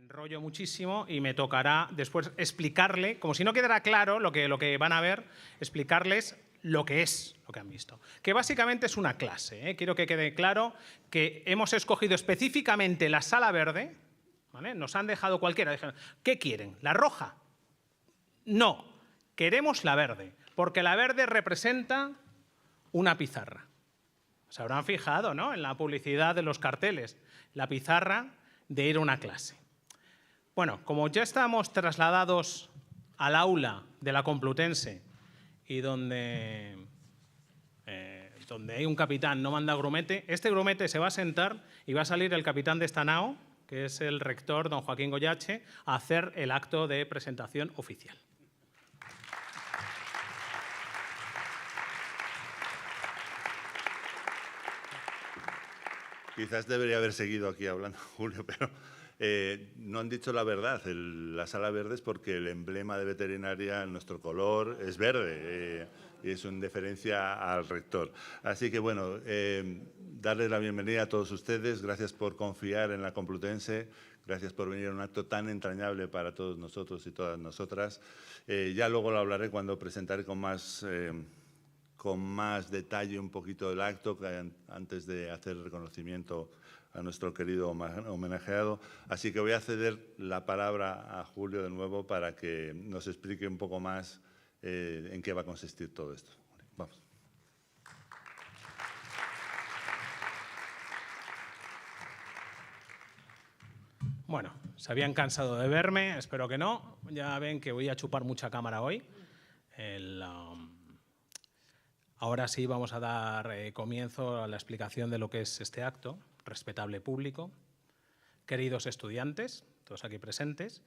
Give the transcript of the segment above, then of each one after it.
enrollo muchísimo y me tocará después explicarle, como si no quedara claro lo que van a ver, explicarles lo que es lo que han visto. Que básicamente es una clase, ¿eh? Quiero que quede claro que hemos escogido específicamente la sala verde, ¿vale? Nos han dejado cualquiera. Dijeron, ¿qué quieren? ¿La roja? No, queremos la verde, porque la verde representa una pizarra. Se habrán fijado, ¿no?, en la publicidad de los carteles, la pizarra de ir a una clase. Bueno, como ya estamos trasladados al aula de la Complutense y donde hay un capitán, no manda grumete, este grumete se va a sentar y va a salir el capitán de esta nao, que es el rector, don Joaquín Goyache, a hacer el acto de presentación oficial. Quizás debería haber seguido aquí hablando, Julio, pero no han dicho la verdad. La sala verde es porque el emblema de veterinaria, nuestro color, es verde y es en deferencia al rector. Así que, bueno, darles la bienvenida a todos ustedes. Gracias por confiar en la Complutense. Gracias por venir a un acto tan entrañable para todos nosotros y todas nosotras. Ya luego lo hablaré cuando presentaré con más detalle un poquito del acto, antes de hacer el reconocimiento a nuestro querido homenajeado. Así que voy a ceder la palabra a Julio de nuevo para que nos explique un poco más en qué va a consistir todo esto. Vamos. Bueno, se habían cansado de verme, espero que no. Ya ven que voy a chupar mucha cámara hoy. Ahora sí vamos a dar comienzo a la explicación de lo que es este acto. Respetable público, queridos estudiantes, todos aquí presentes,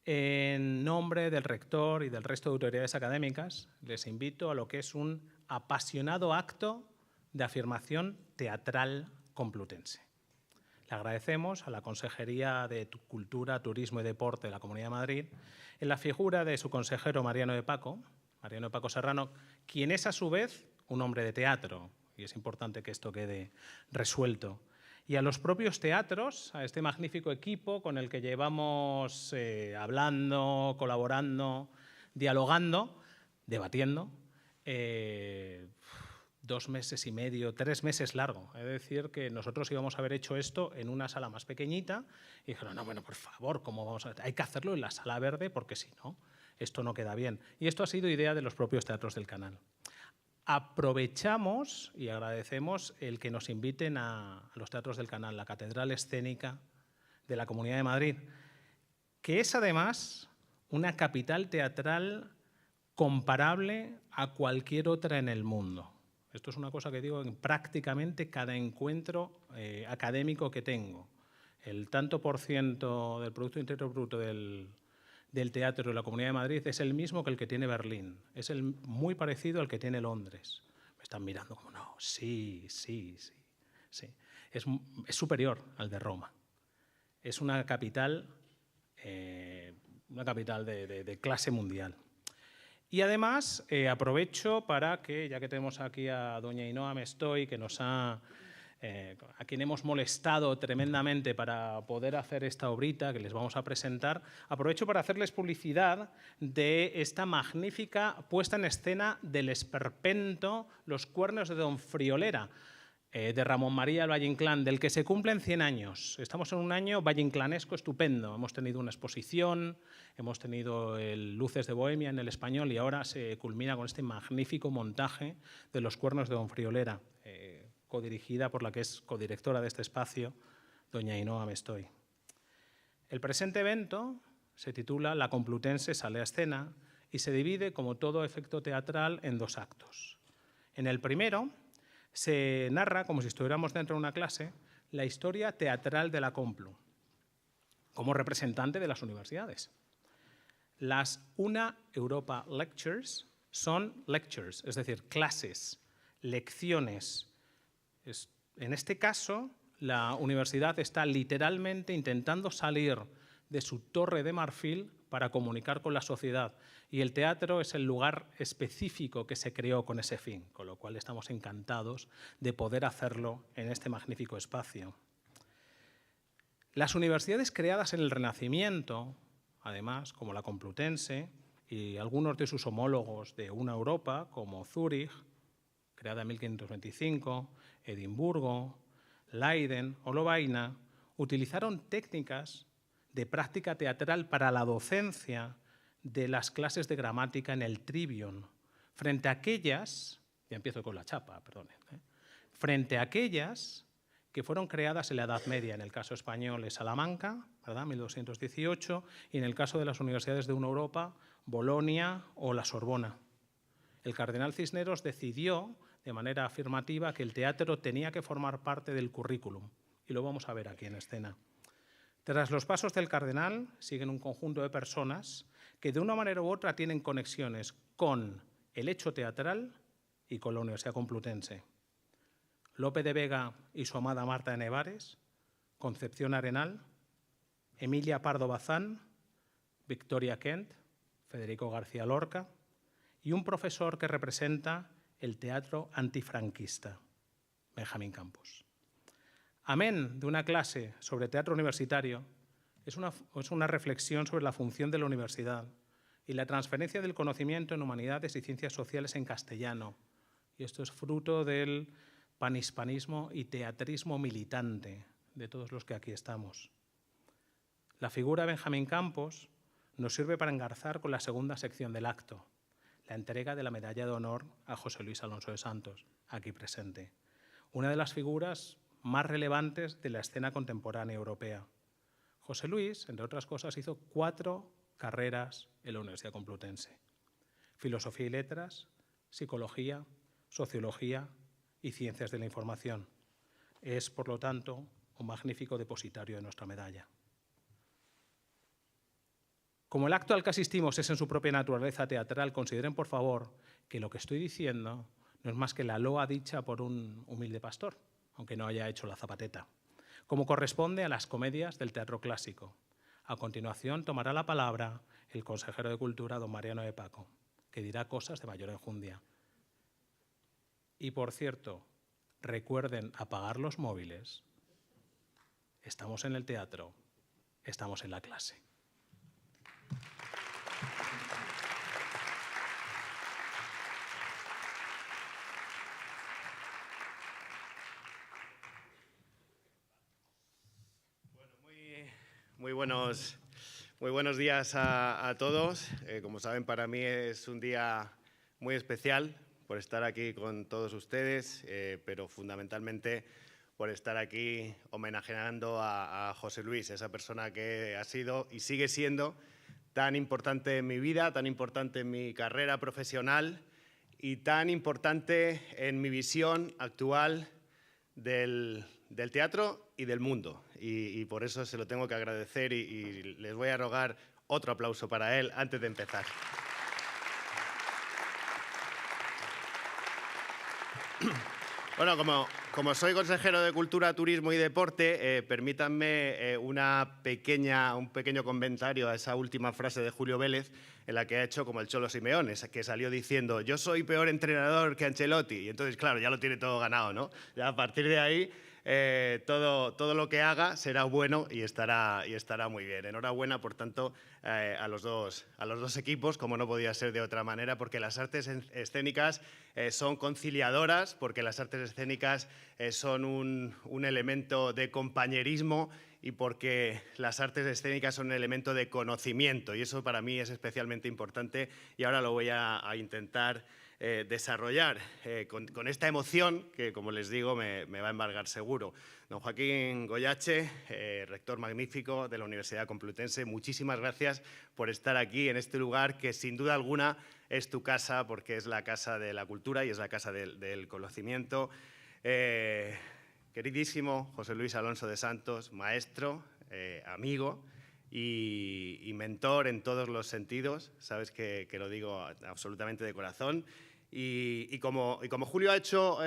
en nombre del rector y del resto de autoridades académicas, les invito a lo que es un apasionado acto de afirmación teatral complutense. Le agradecemos a la Consejería de Cultura, Turismo y Deporte de la Comunidad de Madrid, en la figura de su consejero Mariano de Paco Serrano, quien es a su vez un hombre de teatro, y es importante que esto quede resuelto, y a los propios teatros, a este magnífico equipo con el que llevamos hablando, colaborando, dialogando, debatiendo, 2 meses y medio, 3 meses largo. Es decir, que nosotros íbamos a haber hecho esto en una sala más pequeñita y dijeron, no, bueno, por favor, ¿cómo vamos a...? Hay que hacerlo en la sala verde porque si no, esto no queda bien. Y esto ha sido idea de los propios teatros del canal. Aprovechamos y agradecemos el que nos inviten a los teatros del canal, la Catedral Escénica de la Comunidad de Madrid, que es además una capital teatral comparable a cualquier otra en el mundo. Esto es una cosa que digo en prácticamente cada encuentro académico que tengo. El tanto por ciento del Producto Interior Bruto del teatro de la Comunidad de Madrid es el mismo que el que tiene Berlín. Es muy parecido al que tiene Londres. Me están mirando como, no, sí. Es superior al de Roma. Es una capital de clase mundial. Y además aprovecho para que, ya que tenemos aquí a doña Ainhoa Mestoy, que a quien hemos molestado tremendamente para poder hacer esta obrita que les vamos a presentar, aprovecho para hacerles publicidad de esta magnífica puesta en escena del esperpento Los cuernos de Don Friolera, de Ramón María Valle Inclán, del que se cumplen 100 años. Estamos en un año valleinclanesco estupendo. Hemos tenido una exposición, hemos tenido el Luces de Bohemia en el Español y ahora se culmina con este magnífico montaje de Los cuernos de Don Friolera, codirigida por la que es codirectora de este espacio, doña Ainhoa Mestoy. El presente evento se titula La Complutense sale a escena y se divide, como todo efecto teatral, en 2 actos. En el primero se narra, como si estuviéramos dentro de una clase, la historia teatral de la Complu, como representante de las universidades. Las Una Europa Lectures son lectures, es decir, clases, lecciones. En este caso, la universidad está literalmente intentando salir de su torre de marfil para comunicar con la sociedad. Y el teatro es el lugar específico que se creó con ese fin, con lo cual estamos encantados de poder hacerlo en este magnífico espacio. Las universidades creadas en el Renacimiento, además, como la Complutense y algunos de sus homólogos de una Europa, como Zúrich, creada en 1525, Edimburgo, Leiden o Lovaina, utilizaron técnicas de práctica teatral para la docencia de las clases de gramática en el Trivium, frente a aquellas, ya empiezo con la chapa, perdonen, frente a aquellas que fueron creadas en la Edad Media, en el caso español de Salamanca, ¿verdad? 1218, y en el caso de las universidades de una Europa, Bolonia o la Sorbona. El cardenal Cisneros decidió de manera afirmativa que el teatro tenía que formar parte del currículum, y lo vamos a ver aquí en escena. Tras los pasos del cardenal siguen un conjunto de personas que de una manera u otra tienen conexiones con el hecho teatral y con la Universidad Complutense. Lope de Vega y su amada Marta de Nevares, Concepción Arenal, Emilia Pardo Bazán, Victoria Kent, Federico García Lorca y un profesor que representa el teatro antifranquista, Benjamín Campos. Amén de una clase sobre teatro universitario, es una reflexión sobre la función de la universidad y la transferencia del conocimiento en humanidades y ciencias sociales en castellano. Y esto es fruto del panhispanismo y teatrismo militante de todos los que aquí estamos. La figura de Benjamín Campos nos sirve para engarzar con la segunda sección del acto, la entrega de la medalla de honor a José Luis Alonso de Santos, aquí presente, una de las figuras más relevantes de la escena contemporánea europea. José Luis, entre otras cosas, hizo 4 carreras en la Universidad Complutense: Filosofía y Letras, Psicología, Sociología y Ciencias de la Información. Es, por lo tanto, un magnífico depositario de nuestra medalla. Como el acto al que asistimos es en su propia naturaleza teatral, consideren, por favor, que lo que estoy diciendo no es más que la loa dicha por un humilde pastor, aunque no haya hecho la zapateta, como corresponde a las comedias del teatro clásico. A continuación tomará la palabra el consejero de Cultura, don Mariano de Paco, que dirá cosas de mayor enjundia. Y, por cierto, recuerden apagar los móviles. Estamos en el teatro, estamos en la clase. Muy buenos días a todos. Como saben, para mí es un día muy especial por estar aquí con todos ustedes, pero fundamentalmente por estar aquí homenajeando a José Luis, esa persona que ha sido y sigue siendo tan importante en mi vida, tan importante en mi carrera profesional y tan importante en mi visión actual del teatro y del mundo. Y por eso se lo tengo que agradecer y les voy a rogar otro aplauso para él antes de empezar. Bueno, como soy consejero de Cultura, Turismo y Deporte, permítanme un pequeño comentario a esa última frase de Julio Vélez, en la que ha hecho como el Cholo Simeone, que salió diciendo: yo soy peor entrenador que Ancelotti. Y entonces, claro, ya lo tiene todo ganado, ¿no? Ya a partir de ahí, todo lo que haga será bueno y estará muy bien. Enhorabuena, por tanto, a los dos equipos, como no podía ser de otra manera, porque las artes escénicas son conciliadoras, porque las artes escénicas son un elemento de compañerismo y porque las artes escénicas son un elemento de conocimiento, y eso para mí es especialmente importante, y ahora lo voy a intentar desarrollar con esta emoción que, como les digo, me va a embargar seguro. Don Joaquín Goyache, rector magnífico de la Universidad Complutense, muchísimas gracias por estar aquí en este lugar que sin duda alguna es tu casa, porque es la casa de la cultura y es la casa del conocimiento. Queridísimo José Luis Alonso de Santos, maestro, amigo y mentor en todos los sentidos, sabes que lo digo absolutamente de corazón. Y como Julio ha hecho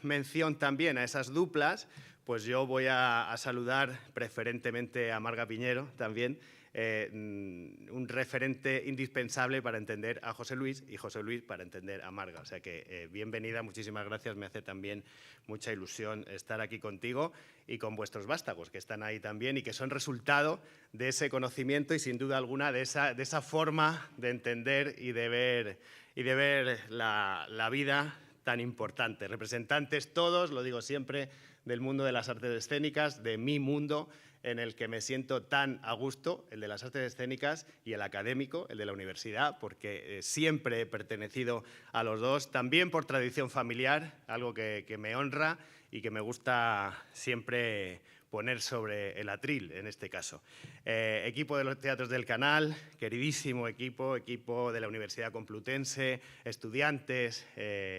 mención también a esas duplas, pues yo voy a saludar preferentemente a Marga Piñero también, un referente indispensable para entender a José Luis y José Luis para entender a Marga. O sea que bienvenida, muchísimas gracias, me hace también mucha ilusión estar aquí contigo y con vuestros vástagos que están ahí también y que son resultado de ese conocimiento y sin duda alguna de esa forma de entender y de ver la vida tan importante. Representantes todos, lo digo siempre, del mundo de las artes escénicas, de mi mundo, en el que me siento tan a gusto, el de las artes escénicas y el académico, el de la universidad, porque siempre he pertenecido a los dos, también por tradición familiar, algo que me honra y que me gusta siempre poner sobre el atril, en este caso. Equipo de los Teatros del Canal, queridísimo equipo de la Universidad Complutense, estudiantes,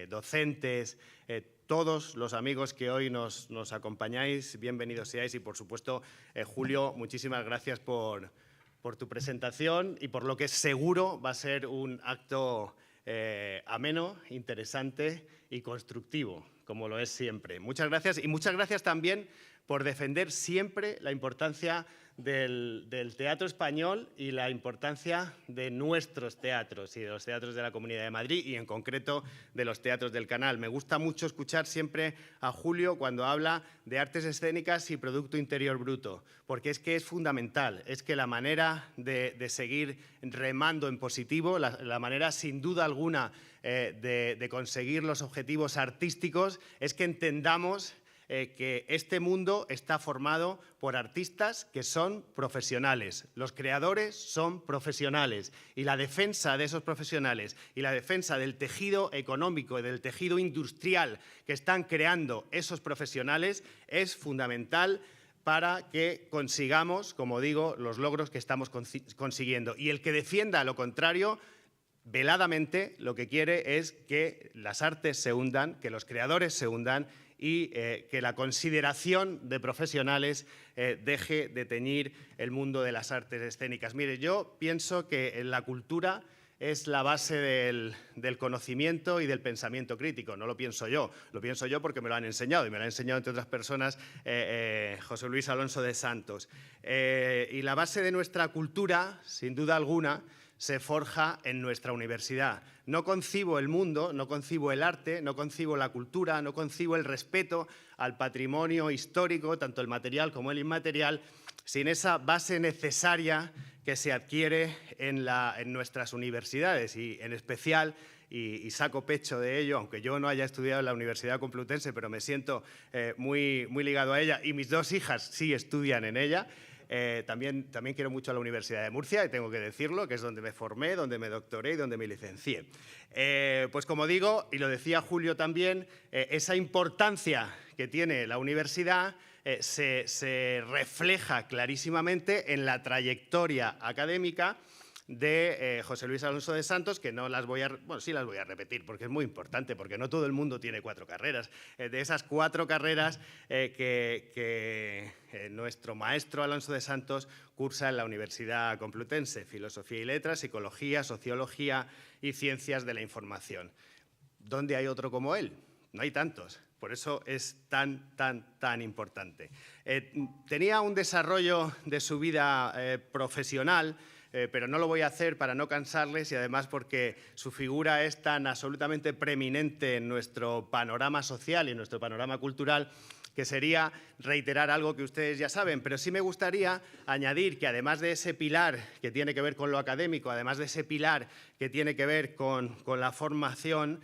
docentes, todos los amigos que hoy nos acompañáis, bienvenidos seáis y, por supuesto, Julio, muchísimas gracias por tu presentación y por lo que seguro va a ser un acto ameno, interesante y constructivo, como lo es siempre. Muchas gracias y muchas gracias también por defender siempre la importancia del teatro español y la importancia de nuestros teatros y de los teatros de la Comunidad de Madrid y en concreto de los Teatros del Canal. Me gusta mucho escuchar siempre a Julio cuando habla de artes escénicas y Producto Interior Bruto, porque es que es fundamental, es que la manera de seguir remando en positivo, la manera sin duda alguna de conseguir los objetivos artísticos es que entendamos que este mundo está formado por artistas que son profesionales. Los creadores son profesionales y la defensa de esos profesionales y la defensa del tejido económico y del tejido industrial que están creando esos profesionales es fundamental para que consigamos, como digo, los logros que estamos consiguiendo. Y el que defienda lo contrario, veladamente, lo que quiere es que las artes se hundan, que los creadores se hundan y que la consideración de profesionales deje de teñir el mundo de las artes escénicas. Mire, yo pienso que la cultura es la base del conocimiento y del pensamiento crítico. No lo pienso yo porque me lo han enseñado y me lo ha enseñado, entre otras personas, José Luis Alonso de Santos. Y la base de nuestra cultura, sin duda alguna, se forja en nuestra universidad. No concibo el mundo, no concibo el arte, no concibo la cultura, no concibo el respeto al patrimonio histórico, tanto el material como el inmaterial, sin esa base necesaria que se adquiere en nuestras universidades y en especial, y saco pecho de ello, aunque yo no haya estudiado en la Universidad Complutense, pero me siento muy ligado a ella y mis dos hijas sí estudian en ella. También quiero mucho a la Universidad de Murcia, y tengo que decirlo, que es donde me formé, donde me doctoré y donde me licencié. Pues como digo, y lo decía Julio también, esa importancia que tiene la universidad se refleja clarísimamente en la trayectoria académica de José Luis Alonso de Santos, que no las voy a, bueno, sí las voy a repetir porque es muy importante, porque no todo el mundo tiene 4 carreras. De esas 4 carreras que nuestro maestro Alonso de Santos cursa en la Universidad Complutense: Filosofía y Letras, Psicología, Sociología y Ciencias de la Información. ¿Dónde hay otro como él? No hay tantos. Por eso es tan importante. Tenía un desarrollo de su vida profesional, pero no lo voy a hacer para no cansarles y además porque su figura es tan absolutamente preeminente en nuestro panorama social y en nuestro panorama cultural, que sería reiterar algo que ustedes ya saben, pero sí me gustaría añadir que además de ese pilar que tiene que ver con lo académico, además de ese pilar que tiene que ver con la formación,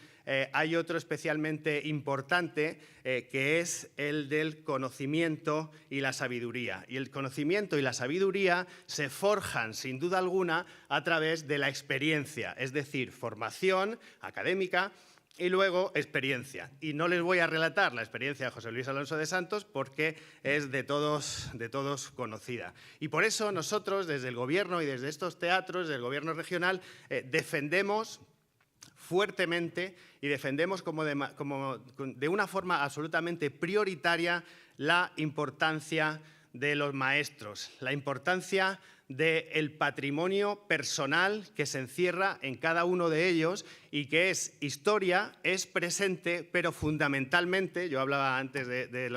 hay otro especialmente importante que es el del conocimiento y la sabiduría. Y el conocimiento y la sabiduría se forjan, sin duda alguna, a través de la experiencia, es decir, formación académica y luego experiencia. Y no les voy a relatar la experiencia de José Luis Alonso de Santos porque es de todos conocida. Y por eso nosotros, desde el Gobierno y desde estos teatros, desde el Gobierno regional, defendemos fuertemente y defendemos de una forma absolutamente prioritaria la importancia de los maestros, la importancia del patrimonio personal que se encierra en cada uno de ellos y que es historia, es presente, pero fundamentalmente, yo hablaba antes de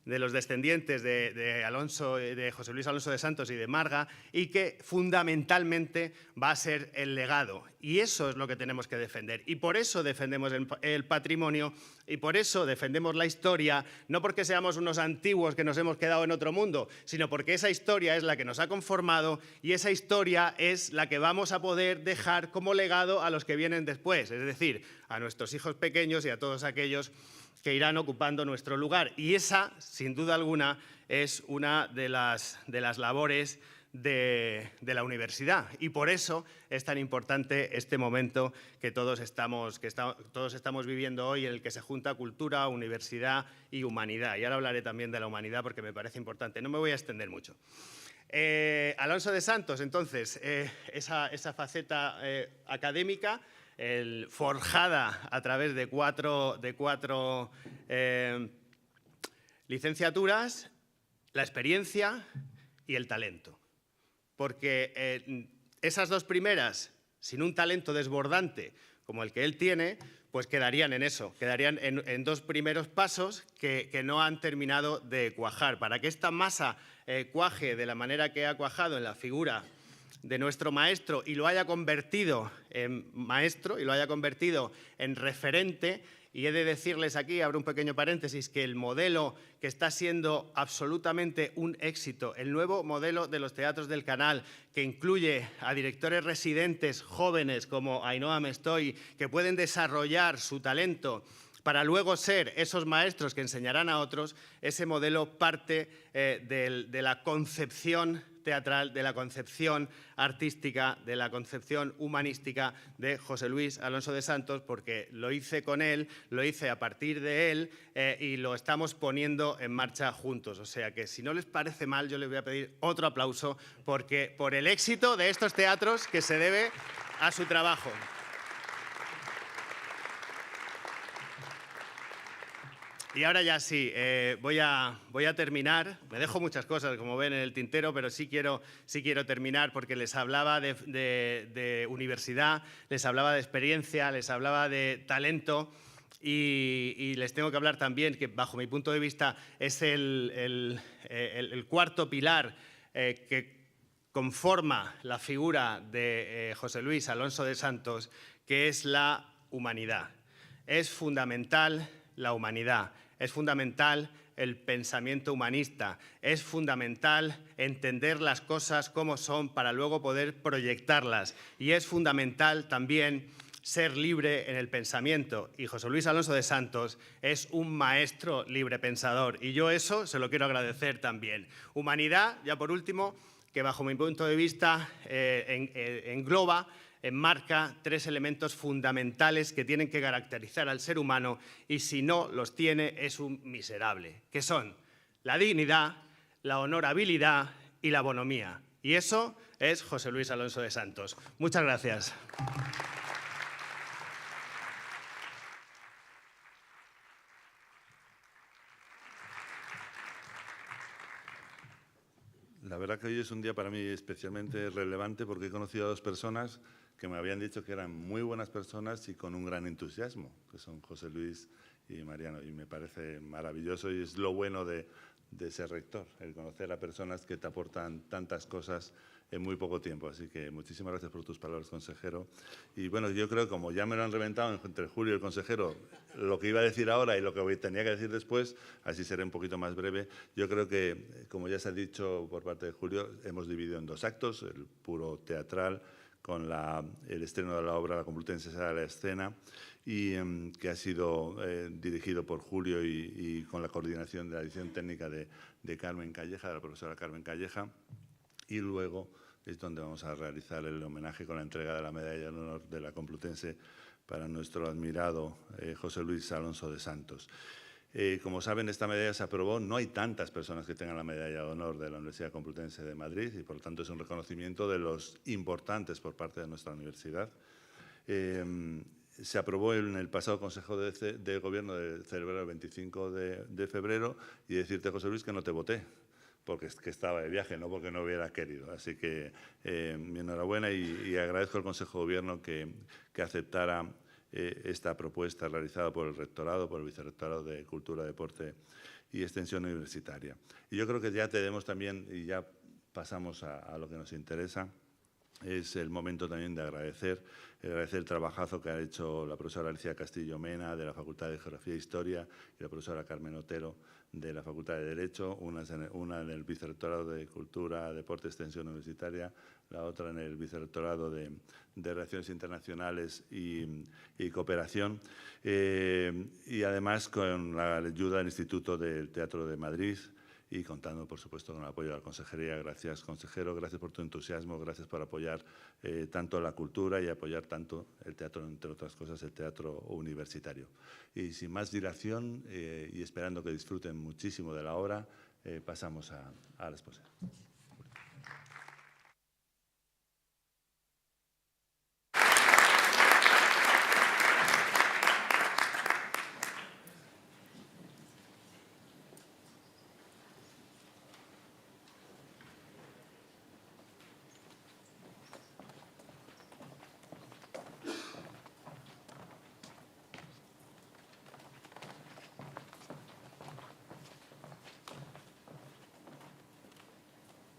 los descendientes de José Luis Alonso de Santos y de Marga, y que fundamentalmente va a ser el legado. Y eso es lo que tenemos que defender. Y por eso defendemos el patrimonio y por eso defendemos la historia, no porque seamos unos antiguos que nos hemos quedado en otro mundo, sino porque esa historia es la que nos ha conformado y esa historia es la que vamos a poder dejar como legado a los que vienen después, es decir, a nuestros hijos pequeños y a todos aquellos que irán ocupando nuestro lugar. Y esa, sin duda alguna, es una de las labores de la universidad. Y por eso es tan importante este momento que todos estamos viviendo hoy, en el que se junta cultura, universidad y humanidad. Y ahora hablaré también de la humanidad porque me parece importante. No me voy a extender mucho. Alonso de Santos, entonces, esa faceta académica, forjada a través de cuatro licenciaturas, la experiencia y el talento. Porque esas dos primeras, sin un talento desbordante como el que él tiene, pues quedarían en eso, quedarían en dos primeros pasos que no han terminado de cuajar. Para que esta masa cuaje de la manera que ha cuajado en la figura de nuestro maestro y lo haya convertido en maestro y lo haya convertido en referente. Y he de decirles aquí, abro un pequeño paréntesis, que el modelo que está siendo absolutamente un éxito, el nuevo modelo de los teatros del Canal, que incluye a directores residentes jóvenes como Ainhoa Mestoy, que pueden desarrollar su talento para luego ser esos maestros que enseñarán a otros, ese modelo parte de la concepción teatral, de la concepción artística, de la concepción humanística de José Luis Alonso de Santos, porque lo hice con él, lo hice a partir de él y lo estamos poniendo en marcha juntos. O sea que si no les parece mal, yo les voy a pedir otro aplauso por el éxito de estos teatros que se debe a su trabajo. Y ahora ya sí, voy a terminar. Me dejo muchas cosas, como ven, en el tintero, pero sí quiero terminar porque les hablaba de universidad, les hablaba de experiencia, les hablaba de talento y les tengo que hablar también, que bajo mi punto de vista es el cuarto pilar que conforma la figura de José Luis Alonso de Santos, que es la humanidad. Es fundamental la humanidad. Es fundamental el pensamiento humanista, es fundamental entender las cosas como son para luego poder proyectarlas y es fundamental también ser libre en el pensamiento y José Luis Alonso de Santos es un maestro libre pensador y yo eso se lo quiero agradecer también. Humanidad, ya por último, que bajo mi punto de vista engloba, enmarca tres elementos fundamentales que tienen que caracterizar al ser humano y si no los tiene es un miserable, que son la dignidad, la honorabilidad y la bonomía. Y eso es José Luis Alonso de Santos. Muchas gracias. La verdad que hoy es un día para mí especialmente relevante porque he conocido a dos personas que me habían dicho que eran muy buenas personas y con un gran entusiasmo, que son José Luis y Mariano. Y me parece maravilloso y es lo bueno de ser rector, el conocer a personas que te aportan tantas cosas en muy poco tiempo. Así que muchísimas gracias por tus palabras, consejero. Y bueno, yo creo que como ya me lo han reventado entre Julio y el consejero, lo que iba a decir ahora y lo que tenía que decir después, así seré un poquito más breve. Yo creo que, como ya se ha dicho por parte de Julio, hemos dividido en dos actos, el puro teatral, con el estreno de la obra La Complutense sale a la escena, y que ha sido dirigido por Julio y con la coordinación de la edición técnica de Carmen Calleja, de la profesora Carmen Calleja, y luego es donde vamos a realizar el homenaje con la entrega de la Medalla de Honor de la Complutense para nuestro admirado José Luis Alonso de Santos. Como saben, esta medalla se aprobó. No hay tantas personas que tengan la medalla de honor de la Universidad Complutense de Madrid y, por lo tanto, es un reconocimiento de los importantes por parte de nuestra universidad. Se aprobó en el pasado Consejo de Gobierno de celebrar el 25 de febrero y decirte, José Luis, que no te voté, porque estaba de viaje, no porque no hubiera querido. Así que mi enhorabuena y agradezco al Consejo de Gobierno que aceptara esta propuesta realizada por el Rectorado, por el Vicerrectorado de Cultura, Deporte y extensión universitaria. Y yo creo que ya tenemos también, y ya pasamos a lo que nos interesa, es el momento también de agradecer el trabajazo que ha hecho la profesora Alicia Castillo Mena de la Facultad de Geografía e Historia y la profesora Carmen Otero de la Facultad de Derecho, una en el Vicerrectorado de Cultura, Deporte y Extensión Universitaria, la otra en el Vicerrectorado de Relaciones Internacionales y Cooperación, y además con la ayuda del Instituto del Teatro de Madrid, y contando, por supuesto, con el apoyo de la Consejería. Gracias, consejero, gracias por tu entusiasmo, gracias por apoyar tanto la cultura y apoyar tanto el teatro, entre otras cosas, el teatro universitario. Y sin más dilación, y esperando que disfruten muchísimo de la obra, pasamos a la exposición.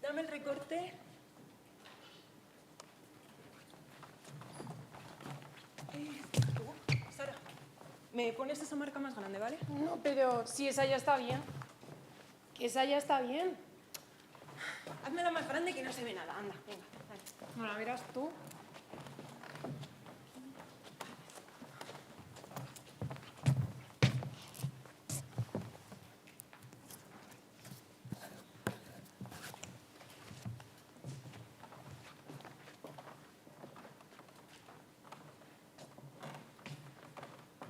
Dame el recorte. Sara, ¿me pones esa marca más grande, vale? No, pero si esa ya está bien. Que esa ya está bien. Házmela más grande que no se ve nada. Anda, venga. Dale. Bueno, verás tú.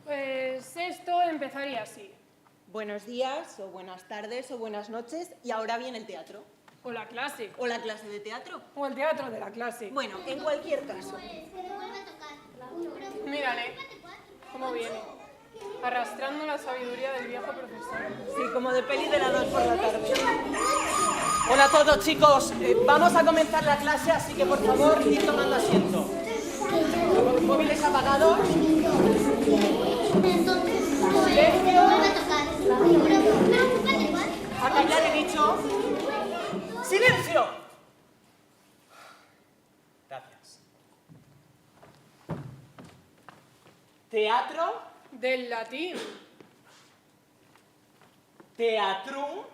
Pues esto empezaría así. Buenos días, o buenas tardes, o buenas noches. Y ahora viene el teatro. O la clase. O la clase de teatro. O el teatro de la clase. Bueno, en cualquier caso. Mírale cómo viene. Arrastrando la sabiduría del viejo profesor. Sí, como de peli de la 2 por la tarde. Hola a todos, chicos. Vamos a comenzar la clase, así que por favor, id tomando asiento. Móviles apagados. Silencio. A callar he dicho. ¡Silencio! Gracias. Teatro, Del latín. teatrum,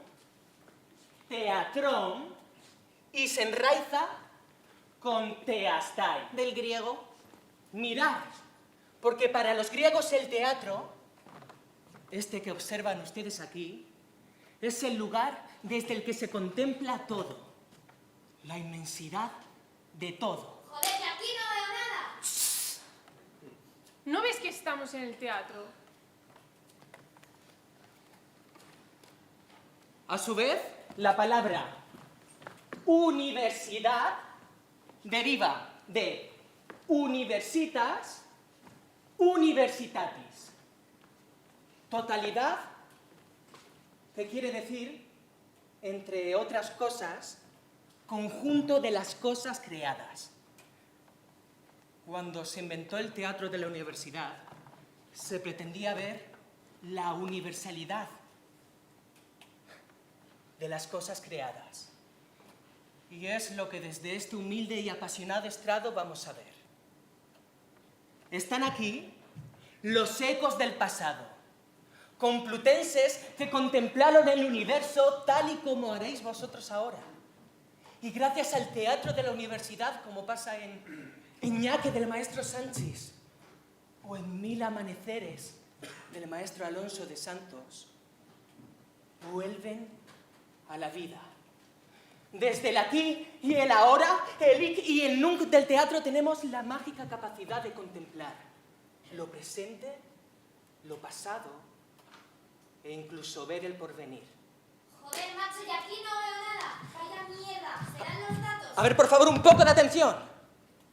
teatrón, y se enraiza con teastai. Del griego. Mirad, porque para los griegos el teatro, este que observan ustedes aquí, es el lugar desde el que se contempla todo, la inmensidad de todo. Joder, que aquí no veo nada. ¿No ves que estamos en el teatro? A su vez, la palabra universidad deriva de universitas, universitatis. Totalidad, que quiere decir, entre otras cosas, conjunto de las cosas creadas. Cuando se inventó el teatro de la universidad, se pretendía ver la universalidad de las cosas creadas. Y es lo que desde este humilde y apasionado estrado vamos a ver. Están aquí los ecos del pasado, complutenses que contemplaron el universo tal y como haréis vosotros ahora. Y gracias al teatro de la universidad, como pasa en Ñaque del maestro Sánchez, o en Mil amaneceres del maestro Alonso de Santos, vuelven a la vida. Desde el aquí y el ahora, el hic y el nunc del teatro tenemos la mágica capacidad de contemplar lo presente, lo pasado e incluso ver el porvenir. Joder, macho, y aquí no veo nada. Vaya mierda. ¿Serán los datos? A ver, por favor, un poco de atención.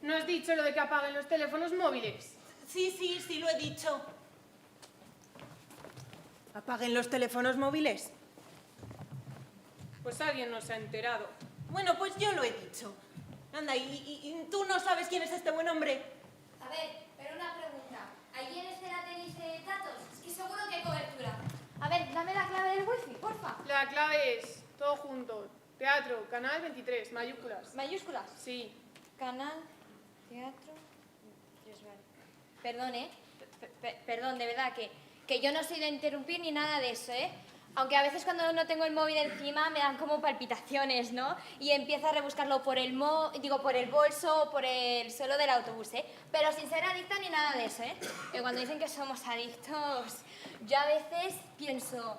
¿No has dicho lo de que apaguen los teléfonos móviles? Sí, lo he dicho. ¿Apaguen los teléfonos móviles? Pues alguien no se ha enterado. Bueno, pues yo lo he dicho. Anda, ¿y tú no sabes quién es este buen hombre? A ver, pero una pregunta. ¿Allí en Escena tenéis datos? Es que seguro que hay cobertura. A ver, dame la clave del wifi, porfa. La clave es, todo junto, teatro, canal 23, mayúsculas. Mayúsculas. Sí. Canal, teatro, 3, vale. Perdón, perdón, de verdad, que yo no soy de interrumpir ni nada de eso, ¿eh? Aunque a veces cuando no tengo el móvil encima me dan como palpitaciones, ¿no? Y empiezo a rebuscarlo por el por el bolso o por el suelo del autobús, ¿eh? Pero sin ser adicta ni nada de eso, ¿eh? Que cuando dicen que somos adictos, yo a veces pienso,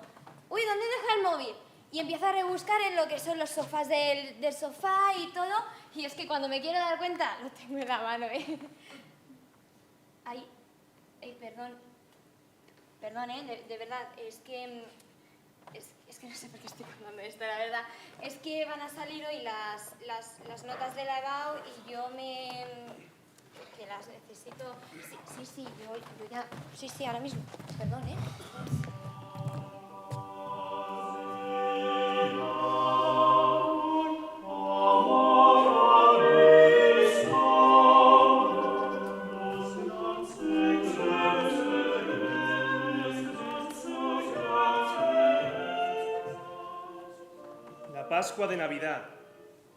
uy, ¿dónde deja el móvil? Y empiezo a rebuscar en lo que son los sofás del sofá y todo, y es que cuando me quiero dar cuenta, lo tengo en la mano, ¿eh? Ay, perdón, de verdad, es que no sé por qué estoy contando esto, la verdad. Es que van a salir hoy las notas de la EBAU y yo que las necesito. Sí, yo ya... Sí, ahora mismo. Perdón, ¿eh? Pascua de Navidad,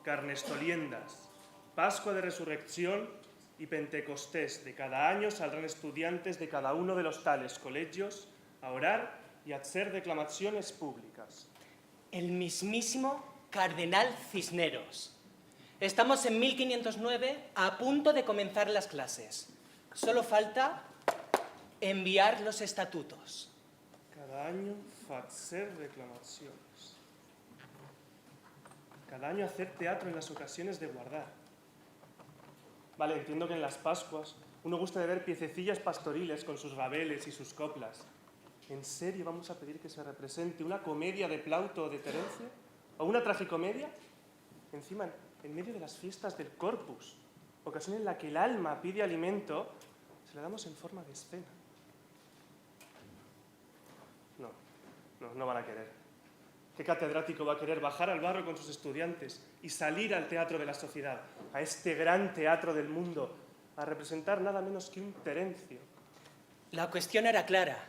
Carnestoliendas, Pascua de Resurrección y Pentecostés de cada año saldrán estudiantes de cada uno de los tales colegios a orar y a hacer declamaciones públicas. El mismísimo Cardenal Cisneros. Estamos en 1509 a punto de comenzar las clases. Solo falta enviar los estatutos. Cada año hacer declamaciones. Cada año hacer teatro en las ocasiones de guardar. Vale, entiendo que en las Pascuas uno gusta de ver piececillas pastoriles con sus rabeles y sus coplas. ¿En serio vamos a pedir que se represente una comedia de Plauto o de Terencio? ¿O una tragicomedia? Encima, en medio de las fiestas del Corpus, ocasión en la que el alma pide alimento, se la damos en forma de escena. No van a querer. ¿Qué catedrático va a querer bajar al barro con sus estudiantes y salir al teatro de la sociedad, a este gran teatro del mundo, a representar nada menos que un Terencio? La cuestión era clara.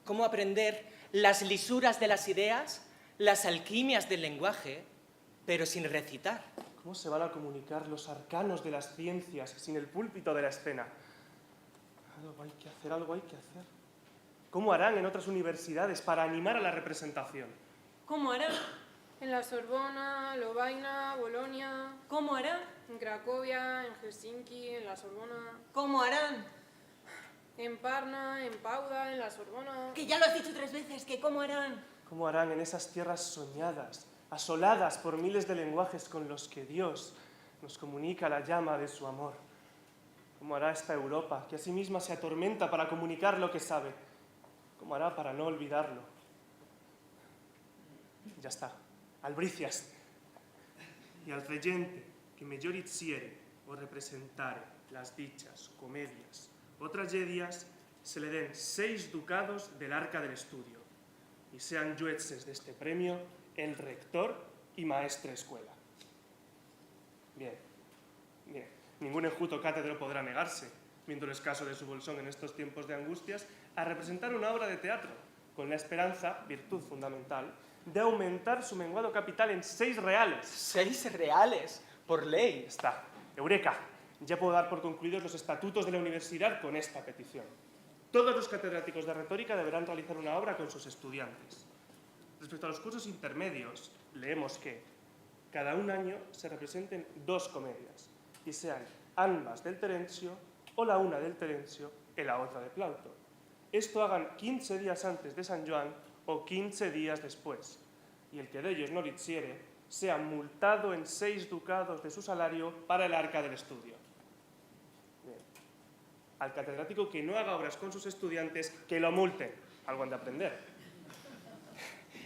¿Cómo aprender las lisuras de las ideas, las alquimias del lenguaje, pero sin recitar? ¿Cómo se van a comunicar los arcanos de las ciencias sin el púlpito de la escena? Algo hay que hacer. ¿Cómo harán en otras universidades para animar a la representación? ¿Cómo harán? En la Sorbona, Lovaina, Bolonia. ¿Cómo harán? En Cracovia, en Helsinki, en la Sorbona. ¿Cómo harán? En Parna, en Pauda, en la Sorbona. Que ya lo has dicho 3 veces, que ¿cómo harán? ¿Cómo harán en esas tierras soñadas, asoladas por miles de lenguajes con los que Dios nos comunica la llama de su amor? ¿Cómo hará esta Europa, que a sí misma se atormenta para comunicar lo que sabe? ¿Cómo hará para no olvidarlo? Ya está, albricias. Y al regente que mejor hiciere o representare las dichas comedias o tragedias se le den 6 ducados del arca del estudio y sean jueces de este premio el rector y maestre escuela. Bien. Ningún enjuto cátedro podrá negarse, viendo el escaso de su bolsón en estos tiempos de angustias, a representar una obra de teatro, con la esperanza, virtud fundamental, de aumentar su menguado capital en 6 reales. 6 reales, por ley. Está. Eureka. Ya puedo dar por concluidos los estatutos de la universidad con esta petición. Todos los catedráticos de retórica deberán realizar una obra con sus estudiantes. Respecto a los cursos intermedios, leemos que cada un año se representen 2 comedias y sean ambas del Terencio o la una del Terencio y la otra de Plauto. Esto hagan 15 días antes de San Joan o 15 días después, y el que de ellos no lo hiciere sea multado en 6 ducados de su salario para el arca del estudio. Bien. Al catedrático que no haga obras con sus estudiantes, que lo multen. Algo han de aprender.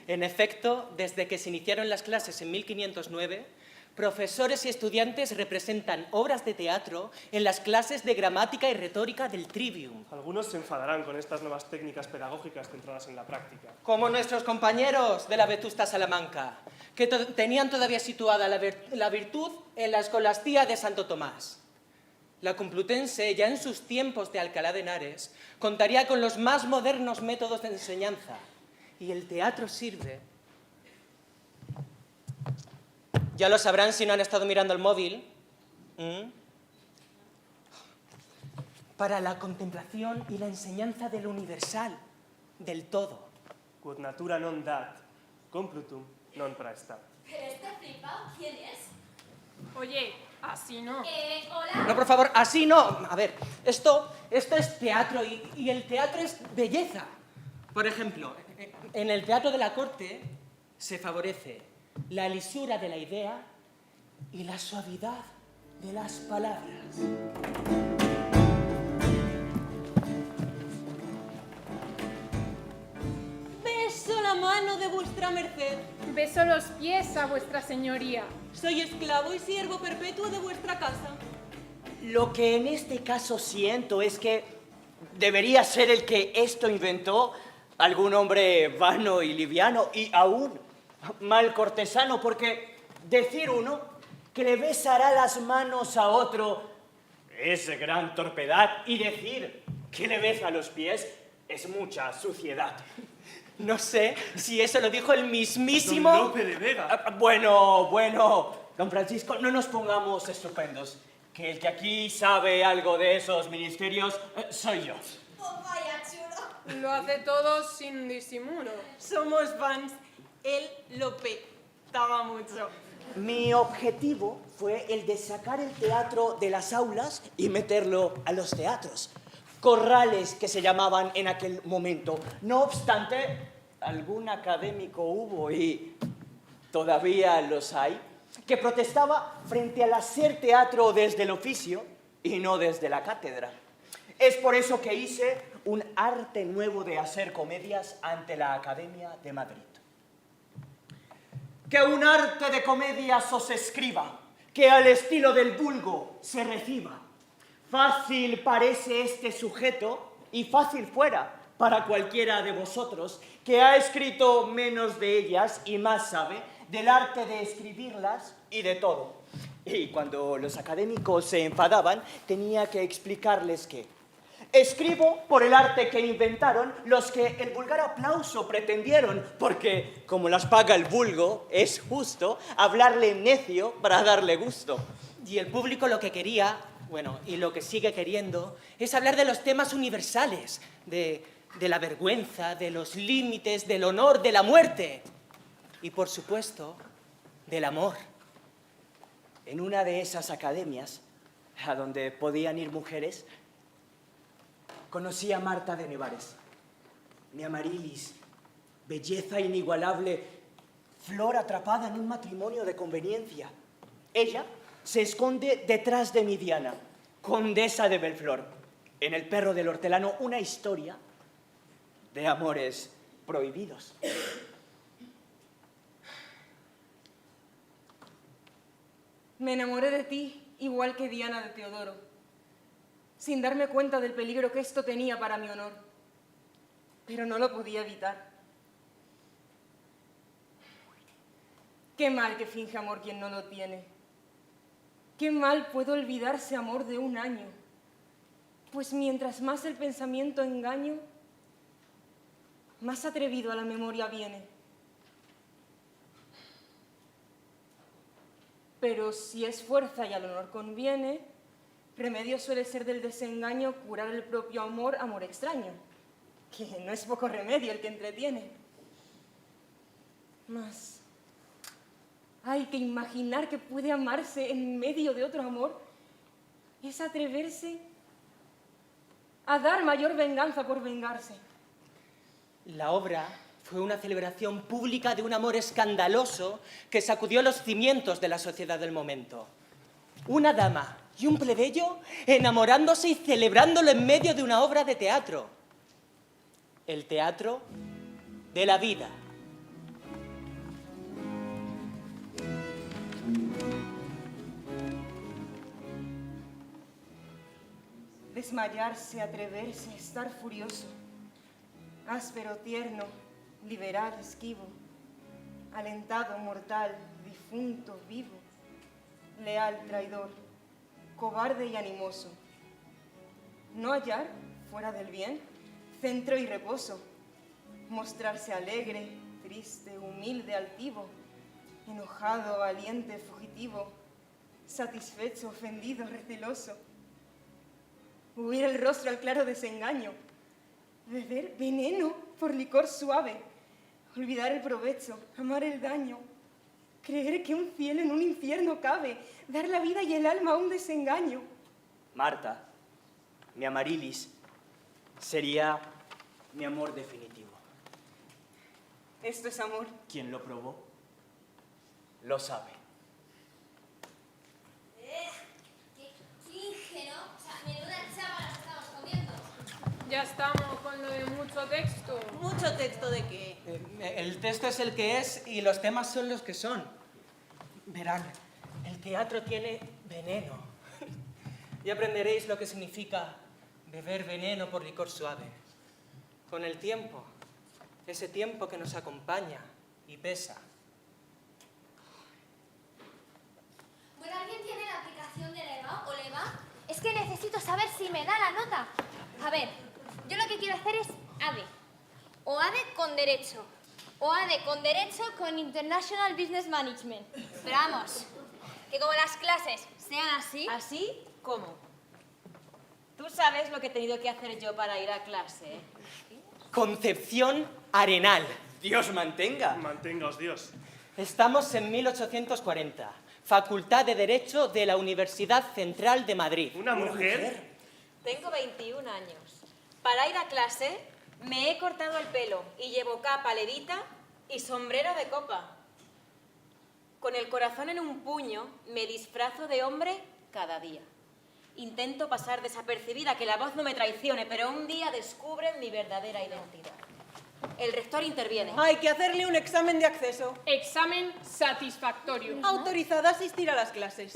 En efecto, desde que se iniciaron las clases en 1509, profesores y estudiantes representan obras de teatro en las clases de gramática y retórica del Trivium. Algunos se enfadarán con estas nuevas técnicas pedagógicas centradas en la práctica. Como nuestros compañeros de la Vetusta Salamanca, que tenían todavía situada la virtud en la escolastía de Santo Tomás. La Complutense, ya en sus tiempos de Alcalá de Henares, contaría con los más modernos métodos de enseñanza Y el teatro sirve, ya lo sabrán si no han estado mirando el móvil, para la contemplación y la enseñanza de lo universal, del todo. Quod natura non dat, complutum non praestat. ¿Pero este flipado quién es? Oye, así no. Hola. No, por favor, así no. A ver, esto es teatro y el teatro es belleza. Por ejemplo, en el teatro de la corte se favorece la lisura de la idea y la suavidad de las palabras. Beso la mano de vuestra merced. Beso los pies a vuestra señoría. Soy esclavo y siervo perpetuo de vuestra casa. Lo que en este caso siento es que debería ser el que esto inventó algún hombre vano y liviano y aún mal cortesano, porque decir uno que le besará las manos a otro es gran torpedad y decir que le besa los pies es mucha suciedad. No sé si eso lo dijo el mismísimo... Don Lope de Vega. Bueno, don Francisco, no nos pongamos estupendos, que el que aquí sabe algo de esos ministerios soy yo. Oh, vaya chulo. Lo hace todo sin disimulo. Somos fans. Él lo petaba mucho. Mi objetivo fue el de sacar el teatro de las aulas y meterlo a los teatros. Corrales que se llamaban en aquel momento. No obstante, algún académico hubo y todavía los hay, que protestaba frente al hacer teatro desde el oficio y no desde la cátedra. Es por eso que hice un arte nuevo de hacer comedias ante la Academia de Madrid. Que un arte de comedias os escriba, que al estilo del vulgo se reciba. Fácil parece este sujeto y fácil fuera para cualquiera de vosotros que ha escrito menos de ellas y más sabe del arte de escribirlas y de todo. Y cuando los académicos se enfadaban, tenía que explicarles que escribo por el arte que inventaron los que el vulgar aplauso pretendieron, porque como las paga el vulgo, es justo hablarle necio para darle gusto. Y el público lo que quería, bueno, y lo que sigue queriendo, es hablar de los temas universales, de la vergüenza, de los límites, del honor, de la muerte. Y, por supuesto, del amor. En una de esas academias, a donde podían ir mujeres, conocí a Marta de Nevares, mi Amarilis, belleza inigualable, flor atrapada en un matrimonio de conveniencia. Ella se esconde detrás de mi Diana, condesa de Belflor, en El perro del hortelano, una historia de amores prohibidos. Me enamoré de ti igual que Diana de Teodoro, sin darme cuenta del peligro que esto tenía para mi honor, pero no lo podía evitar. Qué mal que finge amor quien no lo tiene. Qué mal puede olvidarse amor de un año, pues mientras más el pensamiento engaño, más atrevido a la memoria viene. Pero si es fuerza y al honor conviene, remedio suele ser del desengaño curar el propio amor, amor extraño, que no es poco remedio el que entretiene. Mas hay que imaginar que puede amarse en medio de otro amor, es atreverse a dar mayor venganza por vengarse. La obra fue una celebración pública de un amor escandaloso que sacudió los cimientos de la sociedad del momento. Una dama y un plebeyo enamorándose y celebrándolo en medio de una obra de teatro. El teatro de la vida. Desmayarse, atreverse, estar furioso, áspero, tierno, liberal, esquivo, alentado, mortal, difunto, vivo, leal, traidor, cobarde y animoso. No hallar, fuera del bien, centro y reposo. mostrarse alegre, triste, humilde, altivo, enojado, valiente, fugitivo, satisfecho, ofendido, receloso. Huir el rostro al claro desengaño, beber veneno por licor suave, olvidar el provecho, amar el daño, creer que un cielo en un infierno cabe, dar la vida y el alma a un desengaño. Marta, mi Amarilis, sería mi amor definitivo. Esto es amor. Quien lo probó, lo sabe. Qué ingenuo. O sea, menuda chábala estamos comiendo. Ya estamos con lo de mucho texto. ¿Mucho texto de qué? El texto es el que es y los temas son los que son. Verán, el teatro tiene veneno. Y aprenderéis lo que significa beber veneno por licor suave. Con el tiempo, ese tiempo que nos acompaña y pesa. Bueno, ¿alguien tiene la aplicación de Leva o Leva? Es que necesito saber si me da la nota. A ver, yo lo que quiero hacer es ADE. O ADE con derecho. O ADE con derecho con International Business Management. Pero vamos, que como las clases sean así... ¿Así? ¿Cómo? Tú sabes lo que he tenido que hacer yo para ir a clase, ¿eh? Concepción Arenal. Dios mantenga. Manténgaos Dios. Estamos en 1840. Facultad de Derecho de la Universidad Central de Madrid. ¿Una mujer? Tengo 21 años. Para ir a clase me he cortado el pelo y llevo capa levita y sombrero de copa. Con el corazón en un puño me disfrazo de hombre cada día. Intento pasar desapercibida, que la voz no me traicione, pero un día descubren mi verdadera identidad. El rector interviene. Hay que hacerle un examen de acceso. Examen satisfactorio. Autorizada a asistir a las clases.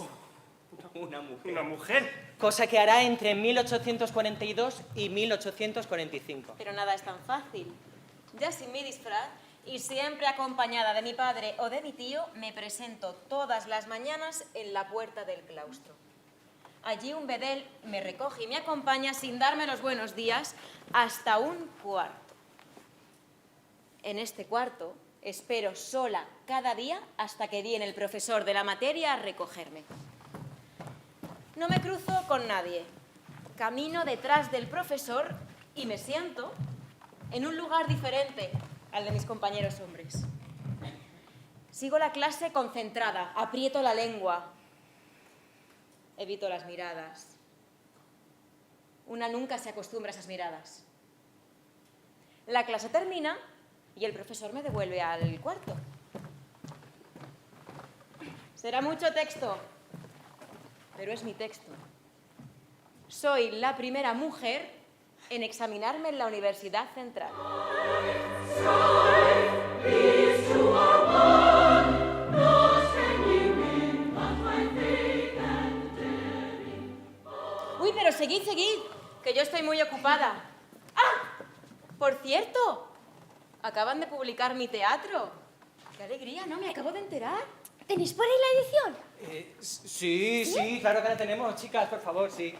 Una mujer. ¿Una mujer? Cosa que hará entre 1842 y 1845. Pero nada es tan fácil. Ya sin mi disfraz y siempre acompañada de mi padre o de mi tío, me presento todas las mañanas en la puerta del claustro. Allí un bedel me recoge y me acompaña sin darme los buenos días hasta un cuarto. En este cuarto espero sola cada día hasta que viene el profesor de la materia a recogerme. No me cruzo con nadie. Camino detrás del profesor y me siento en un lugar diferente al de mis compañeros hombres. Sigo la clase concentrada, aprieto la lengua, evito las miradas. Una nunca se acostumbra a esas miradas. La clase termina y el profesor me devuelve al cuarto. Será mucho texto, pero es mi texto. Soy la primera mujer en examinarme en la Universidad Central. Uy, pero seguid, que yo estoy muy ocupada. ¡Ah! Por cierto, acaban de publicar mi teatro. ¡Qué alegría! ¿No? Me acabo de enterar. ¿Tenéis por ahí la edición? Sí, claro que la tenemos, chicas, por favor, sí.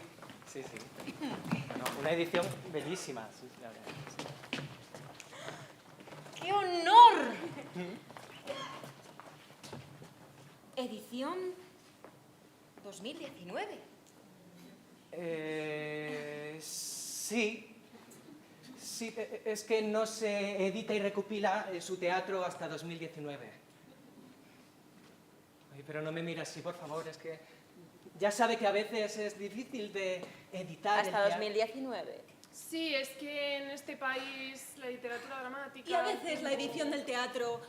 Sí. No, una edición bellísima. Sí, la verdad, sí. ¡Qué honor! Edición 2019. Sí, es que no se edita y recopila su teatro hasta 2019. Ay, pero no me mira así, por favor, es que ya sabe que a veces es difícil de editar. Hasta 2019. Sí, es que en este país la literatura dramática... Y a veces la edición del teatro...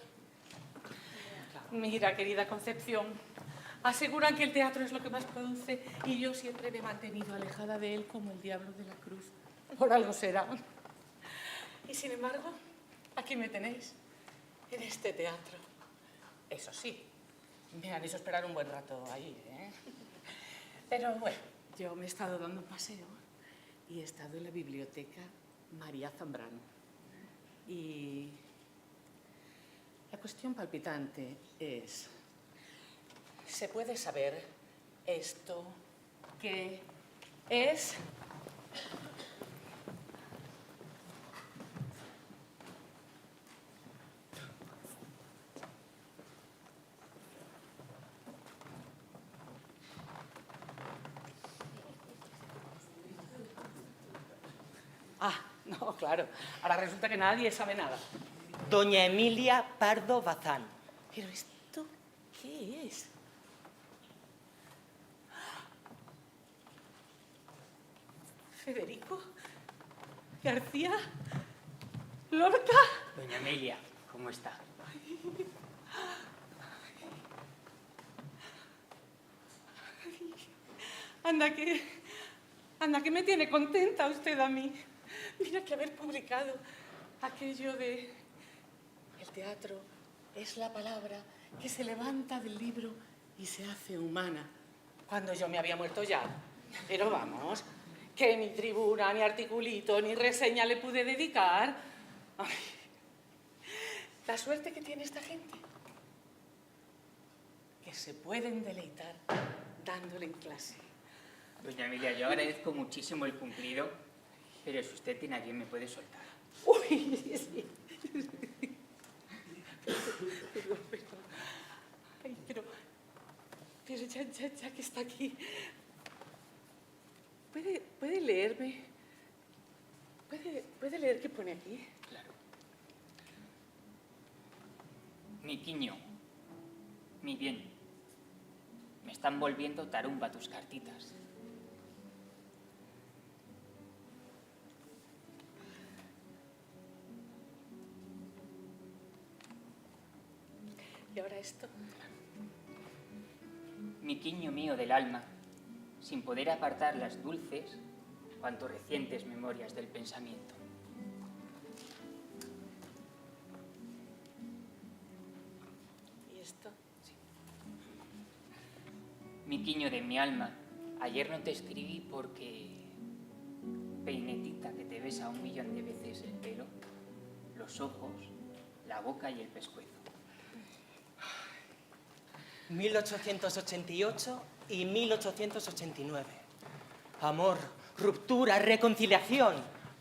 Mira, querida Concepción, aseguran que el teatro es lo que más produce y yo siempre me he mantenido alejada de él como el diablo de la cruz. Por algo será. Y sin embargo, aquí me tenéis, en este teatro. Eso sí, me han hecho esperar un buen rato ahí, ¿eh? Pero bueno, yo me he estado dando un paseo y he estado en la biblioteca María Zambrano. Y la cuestión palpitante es, ¿se puede saber esto qué es? Ah, no, claro. Ahora resulta que nadie sabe nada. Doña Emilia Pardo Bazán. ¿Pero esto qué es? ¿Federico? ¿García? ¿Lorca? Doña Emilia, ¿cómo está? Anda que me tiene contenta usted a mí. Mira que haber publicado aquello de el teatro es la palabra que se levanta del libro y se hace humana. Cuando yo me había muerto ya. Pero vamos, que ni tribuna, ni articulito, ni reseña le pude dedicar. Ay, la suerte que tiene esta gente. Que se pueden deleitar dándole en clase. Doña Emilia, yo agradezco muchísimo el cumplido, pero si usted tiene a bien me puede soltar. Uy, sí. Perdón. Ay, pero ya que está aquí, ¿puede leerme? ¿Puede leer qué pone aquí? Claro. Miquiño, mi bien, me están volviendo tarumba tus cartitas. ¿Y ahora esto? Miquiño mío del alma, sin poder apartar las dulces cuanto recientes memorias del pensamiento. ¿Y esto? Sí. Miquiño de mi alma, ayer no te escribí porque peinetita que te besa 1.000.000 de veces el pelo, los ojos, la boca y el pescuezo. 1888 y 1889. Amor, ruptura, reconciliación,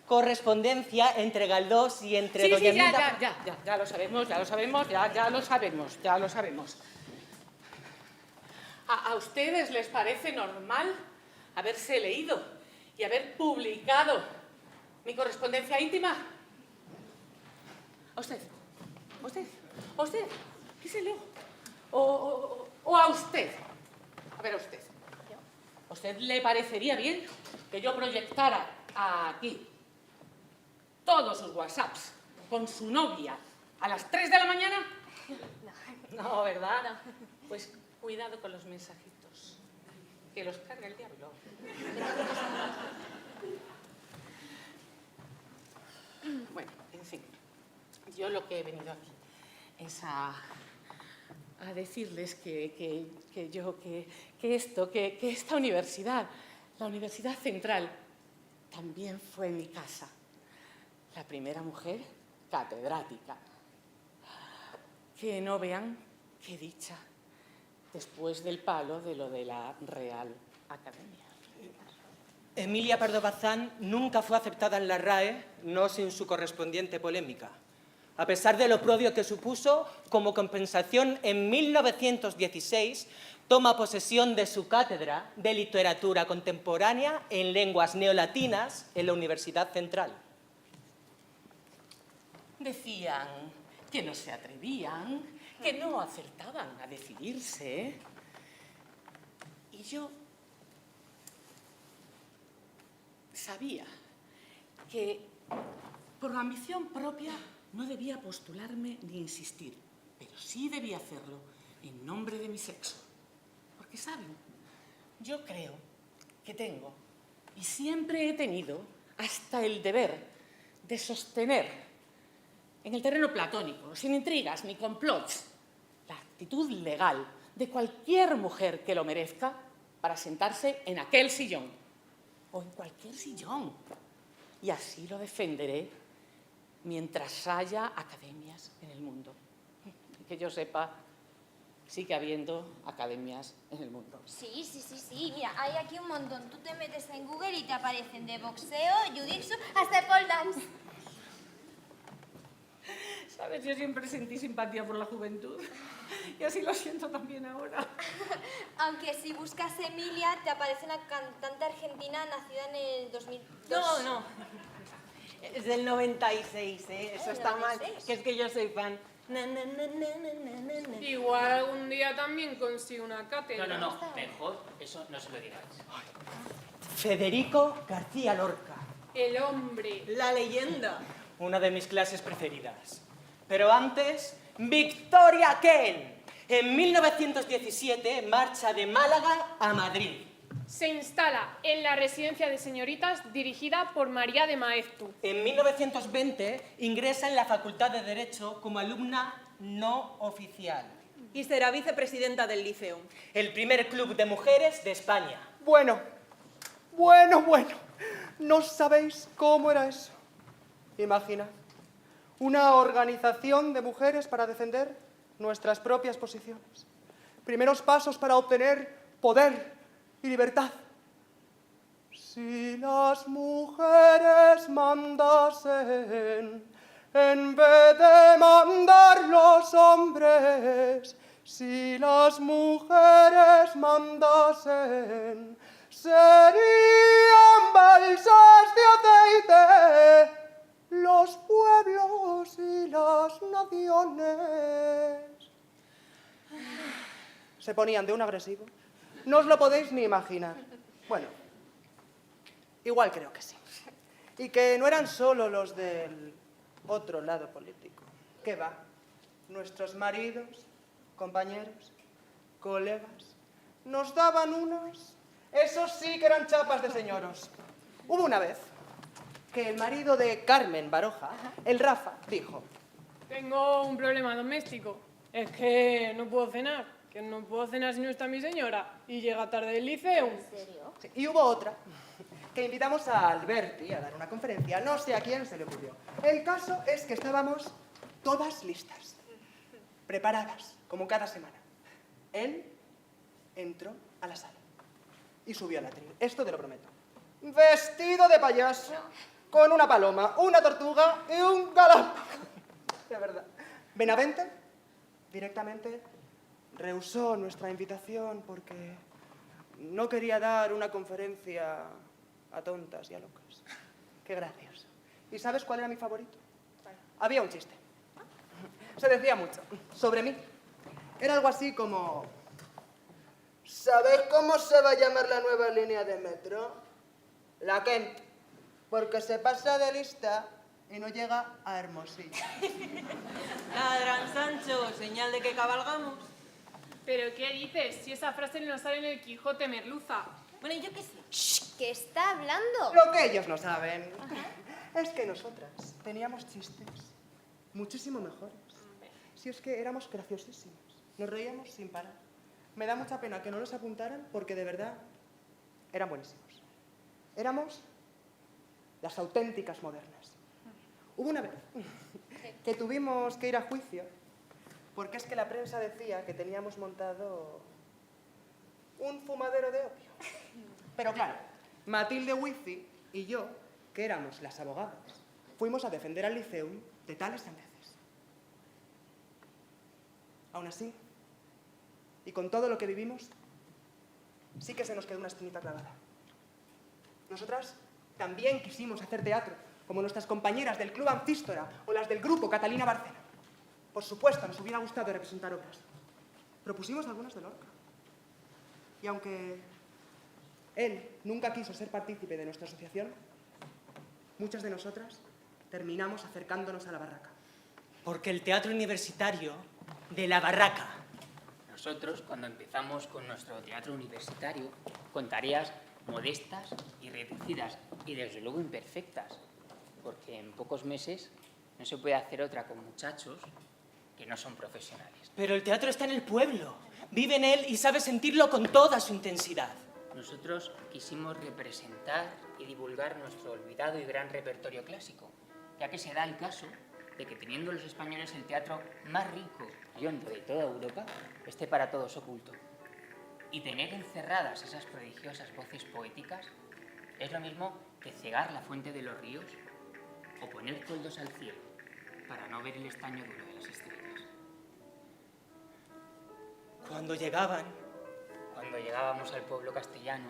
correspondencia entre Galdós y entre doña Emilia... Ya lo sabemos, ya lo sabemos. ¿A ustedes les parece normal haberse leído y haber publicado mi correspondencia íntima? ¿A usted? ¿Qué se leo? ¿O a usted? A ver, a usted. ¿A usted le parecería bien que yo proyectara aquí todos sus WhatsApps con su novia a las 3 de la mañana? No, ¿verdad? No. Pues cuidado con los mensajitos, que los carga el diablo. Bueno, en fin, yo lo que he venido aquí es a decirles que esta universidad, la Universidad Central, también fue mi casa. La primera mujer catedrática. Que no vean qué dicha después del palo de lo de la Real Academia. Emilia Pardo Bazán nunca fue aceptada en la RAE, no sin su correspondiente polémica. A pesar de lo oprobio que supuso, como compensación, en 1916 toma posesión de su cátedra de literatura contemporánea en lenguas neolatinas en la Universidad Central. Decían que no se atrevían, que no acertaban a decidirse. Y yo sabía que por ambición propia no debía postularme ni insistir, pero sí debía hacerlo en nombre de mi sexo. Porque, ¿saben? Yo creo que tengo, y siempre he tenido, hasta el deber de sostener en el terreno platónico, sin intrigas ni complots, la actitud legal de cualquier mujer que lo merezca para sentarse en aquel sillón o en cualquier sillón. Y así lo defenderé mientras haya academias en el mundo. Que yo sepa, sigue habiendo academias en el mundo. Sí. Mira, hay aquí un montón. Tú te metes en Google y te aparecen de boxeo, jiu-jitsu, hasta pole dance. ¿Sabes? Yo siempre sentí simpatía por la juventud. Y así lo siento también ahora. Aunque si buscas Emilia, te aparece una cantante argentina nacida en el 2002. No. Es del 96, ¿eh? Eso está mal, 96. que es que yo soy fan. Na, na, na, na, na, na, na. Igual algún día también consigo una cátedra. No, mejor eso no se lo digáis. Federico García Lorca. El hombre. La leyenda. Una de mis clases preferidas. Pero antes, Victoria Kent. En 1917 marcha de Málaga a Madrid. Se instala en la residencia de señoritas dirigida por María de Maeztu. En 1920 ingresa en la Facultad de Derecho como alumna no oficial. Y será vicepresidenta del liceo. El primer club de mujeres de España. Bueno. No sabéis cómo era eso. Imagina, una organización de mujeres para defender nuestras propias posiciones. Primeros pasos para obtener poder y libertad. Si las mujeres mandasen, en vez de mandar los hombres, si las mujeres mandasen, serían balsas de aceite los pueblos y las naciones. Se ponían de un agresivo. No os lo podéis ni imaginar. Bueno, igual creo que sí. Y que no eran solo los del otro lado político. ¿Qué va? Nuestros maridos, compañeros, colegas, nos daban unos... Esos sí que eran chapas de señoros. Hubo una vez que el marido de Carmen Baroja, el Rafa, dijo... Tengo un problema doméstico. Es que no puedo cenar. Que no puedo cenar si no está mi señora. Y llega tarde del liceo. ¿En serio? Sí, y hubo otra, que invitamos a Alberti a dar una conferencia. No sé a quién se le ocurrió. El caso es que estábamos todas listas, preparadas, como cada semana. Él entró a la sala y subió al atril. Esto te lo prometo. Vestido de payaso, con una paloma, una tortuga y un galápago. De verdad. Benavente, directamente, rehusó nuestra invitación porque no quería dar una conferencia a tontas y a locas. Qué gracioso. ¿Y sabes cuál era mi favorito? Había un chiste. Se decía mucho sobre mí. Era algo así como... ¿Sabéis cómo se va a llamar la nueva línea de metro? La Kent. Porque se pasa de lista y no llega a Hermosillo. Ladrán Sancho, señal de que cabalgamos. ¿Pero qué dices? Si esa frase no sale en el Quijote Merluza. Bueno, yo qué sé. Shh, ¿qué está hablando? Lo que ellos no saben es que nosotras teníamos chistes muchísimo mejores. Si es que éramos graciosísimos. Nos reíamos sin parar. Me da mucha pena que no los apuntaran porque de verdad eran buenísimos. Éramos las auténticas modernas. Hubo una vez que tuvimos que ir a juicio porque es que la prensa decía que teníamos montado un fumadero de opio. Pero claro, Matilde Wifi y yo, que éramos las abogadas, fuimos a defender al Liceum de tales sandeces. Aún así, y con todo lo que vivimos, sí que se nos quedó una espinita clavada. Nosotras también quisimos hacer teatro, como nuestras compañeras del Club Anfístora o las del Grupo Catalina Bárcena. Por supuesto, nos hubiera gustado representar obras. Propusimos algunas de Lorca. Y aunque él nunca quiso ser partícipe de nuestra asociación, muchas de nosotras terminamos acercándonos a la barraca. Porque el teatro universitario de la barraca. Nosotros, cuando empezamos con nuestro teatro universitario, con tareas modestas y reducidas, y desde luego imperfectas, porque en pocos meses no se puede hacer otra con muchachos que no son profesionales. Pero el teatro está en el pueblo, vive en él y sabe sentirlo con toda su intensidad. Nosotros quisimos representar y divulgar nuestro olvidado y gran repertorio clásico, ya que se da el caso de que teniendo los españoles el teatro más rico y hondo de toda Europa, esté para todos oculto. Y tener encerradas esas prodigiosas voces poéticas es lo mismo que cegar la fuente de los ríos o poner toldos al cielo para no ver el estaño duro de las estrellas. Cuando llegábamos al pueblo castellano,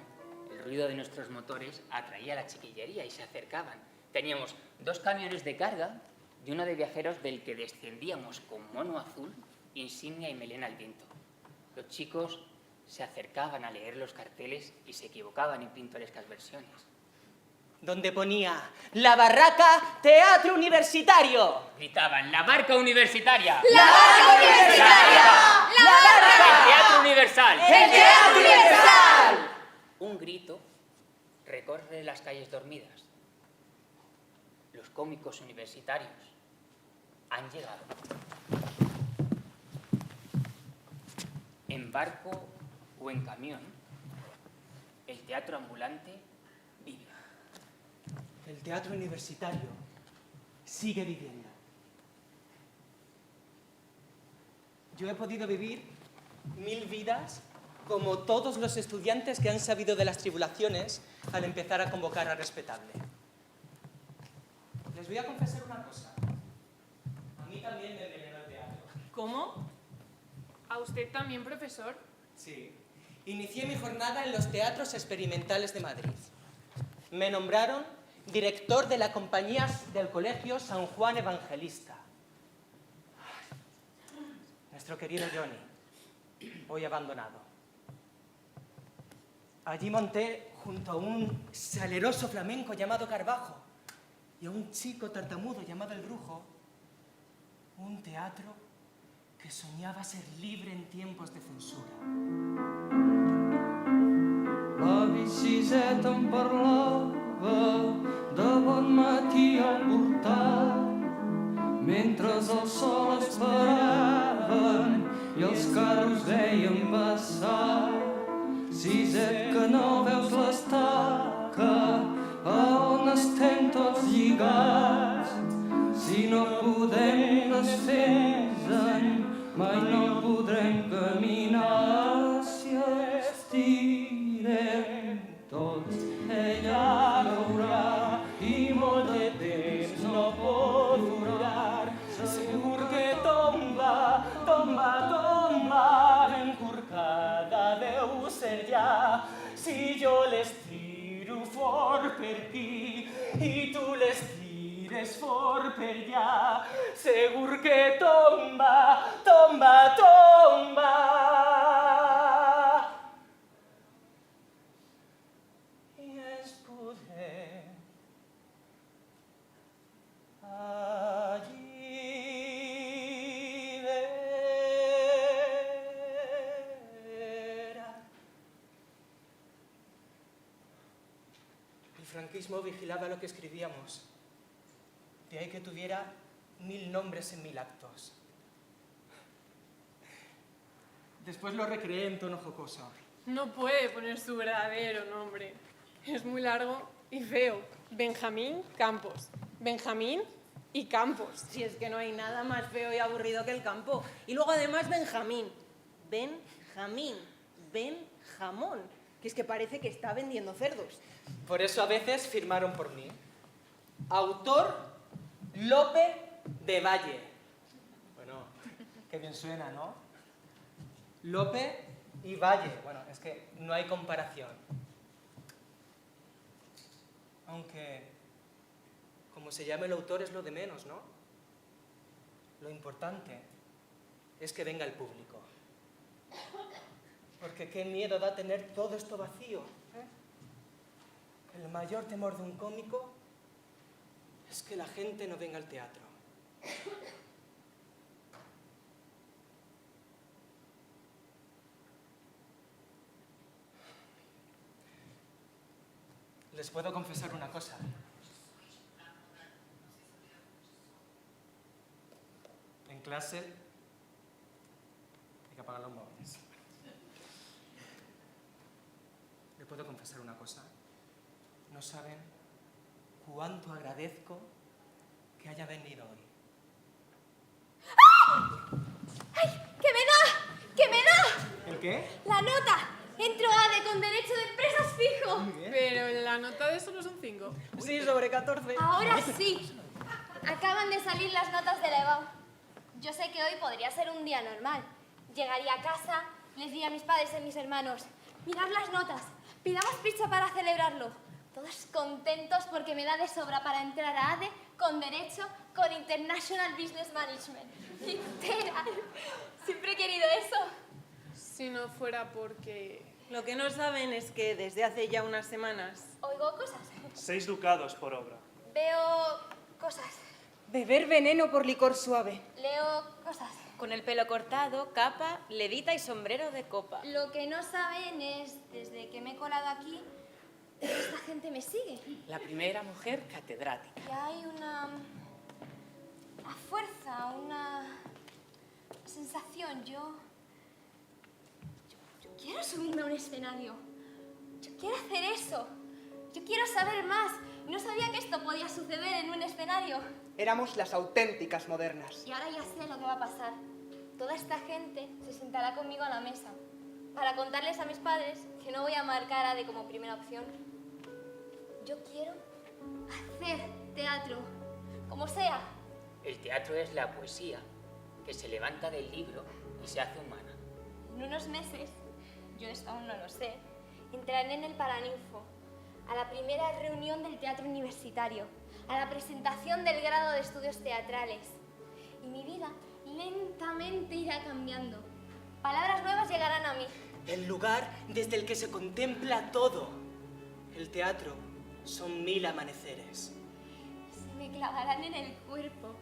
el ruido de nuestros motores atraía a la chiquillería y se acercaban. Teníamos 2 camiones de carga y uno de viajeros del que descendíamos con mono azul, insignia y melena al viento. Los chicos se acercaban a leer los carteles y se equivocaban en pintorescas versiones. Donde ponía La Barraca Teatro Universitario. Gritaban, ¡la barca universitaria! ¡La barca universitaria! ¡La barca! ¡El Teatro Universal! ¡El Teatro Universal! Un grito recorre las calles dormidas. Los cómicos universitarios han llegado. En barco o en camión, el teatro ambulante vive. El teatro universitario sigue viviendo. Yo he podido vivir 1000 vidas como todos los estudiantes que han sabido de las tribulaciones al empezar a convocar a respetable. Les voy a confesar una cosa. A mí también me envenenó el teatro. ¿Cómo? ¿A usted también, profesor? Sí. Inicié mi jornada en los teatros experimentales de Madrid. Me nombraron director de la compañía del Colegio San Juan Evangelista. Nuestro querido Johnny, hoy abandonado. Allí monté junto a un saleroso flamenco llamado Carvajo y a un chico tartamudo llamado El Brujo, un teatro que soñaba ser libre en tiempos de censura. La visiseta em parlava de bon matí al portal, mentre el sol esperaven i els carros veien passar. Siset, que no veus l'estaca a on estem tots lligats. Si no podem desfer-se'n, mai no podrem caminar. Si estirem tots, ella veurà i molt de temps no pot durar. Segur que tomba, tomba, tomba, encurcada deu ser ja. Si jo les tiro fort per aquí i tu les tires fort per allà, segur que tomba, tomba, tomba. I ens podem El franquismo vigilaba lo que escribíamos. De ahí que tuviera 1000 nombres en 1000 actos. Después lo recreé en tono jocoso. No puede poner su verdadero nombre. Es muy largo y feo. Benjamín Campos. Benjamín y Campos. Si es que no hay nada más feo y aburrido que el campo. Y luego además Benjamín. Benjamín. Benjamón. Que es que parece que está vendiendo cerdos. Por eso a veces firmaron por mí. Autor Lope de Valle. Bueno, qué bien suena, ¿no? Lope y Valle. Bueno, es que no hay comparación. Aunque, como se llame el autor, es lo de menos, ¿no? Lo importante es que venga el público. Porque qué miedo da tener todo esto vacío, ¿eh? El mayor temor de un cómico es que la gente no venga al teatro. Les puedo confesar una cosa. En clase hay que apagar los móviles. ¿Le puedo confesar una cosa? No saben cuánto agradezco que haya venido hoy. ¡Ay! ¡Que me da! ¡Que me da! ¿El qué? ¡La nota! Entro ADE con derecho de empresas fijo. Pero la nota de solo son 5. Sí, sobre 14. Ahora sí. Acaban de salir las notas de la EBAU. Yo sé que hoy podría ser un día normal. Llegaría a casa, les diría a mis padres y a mis hermanos: mirad las notas, pidamos pizza para celebrarlo. Todos contentos porque me da de sobra para entrar a ADE con Derecho, con International Business Management. Literal. Siempre he querido eso. Si no fuera porque... Lo que no saben es que desde hace ya unas semanas... Oigo cosas. 6 ducados por obra. Veo cosas. Beber veneno por licor suave. Leo cosas. Con el pelo cortado, capa, levita y sombrero de copa. Lo que no saben es, desde que me he colado aquí, esta gente me sigue. La primera mujer catedrática. Y hay una fuerza, una sensación. Yo quiero subirme a un escenario. Yo quiero hacer eso. Yo quiero saber más. No sabía que esto podía suceder en un escenario. Éramos las auténticas modernas. Y ahora ya sé lo que va a pasar. Toda esta gente se sentará conmigo a la mesa para contarles a mis padres que no voy a marcar a ADE como primera opción. Yo quiero hacer teatro, como sea. El teatro es la poesía que se levanta del libro y se hace humana. En unos meses, yo esto aún no lo sé, entraré en el Paraninfo, a la primera reunión del teatro universitario, a la presentación del grado de estudios teatrales. Y mi vida lentamente irá cambiando. Palabras nuevas llegarán a mí. El lugar desde el que se contempla todo. El teatro son 1000 amaneceres. Se me clavarán en el cuerpo.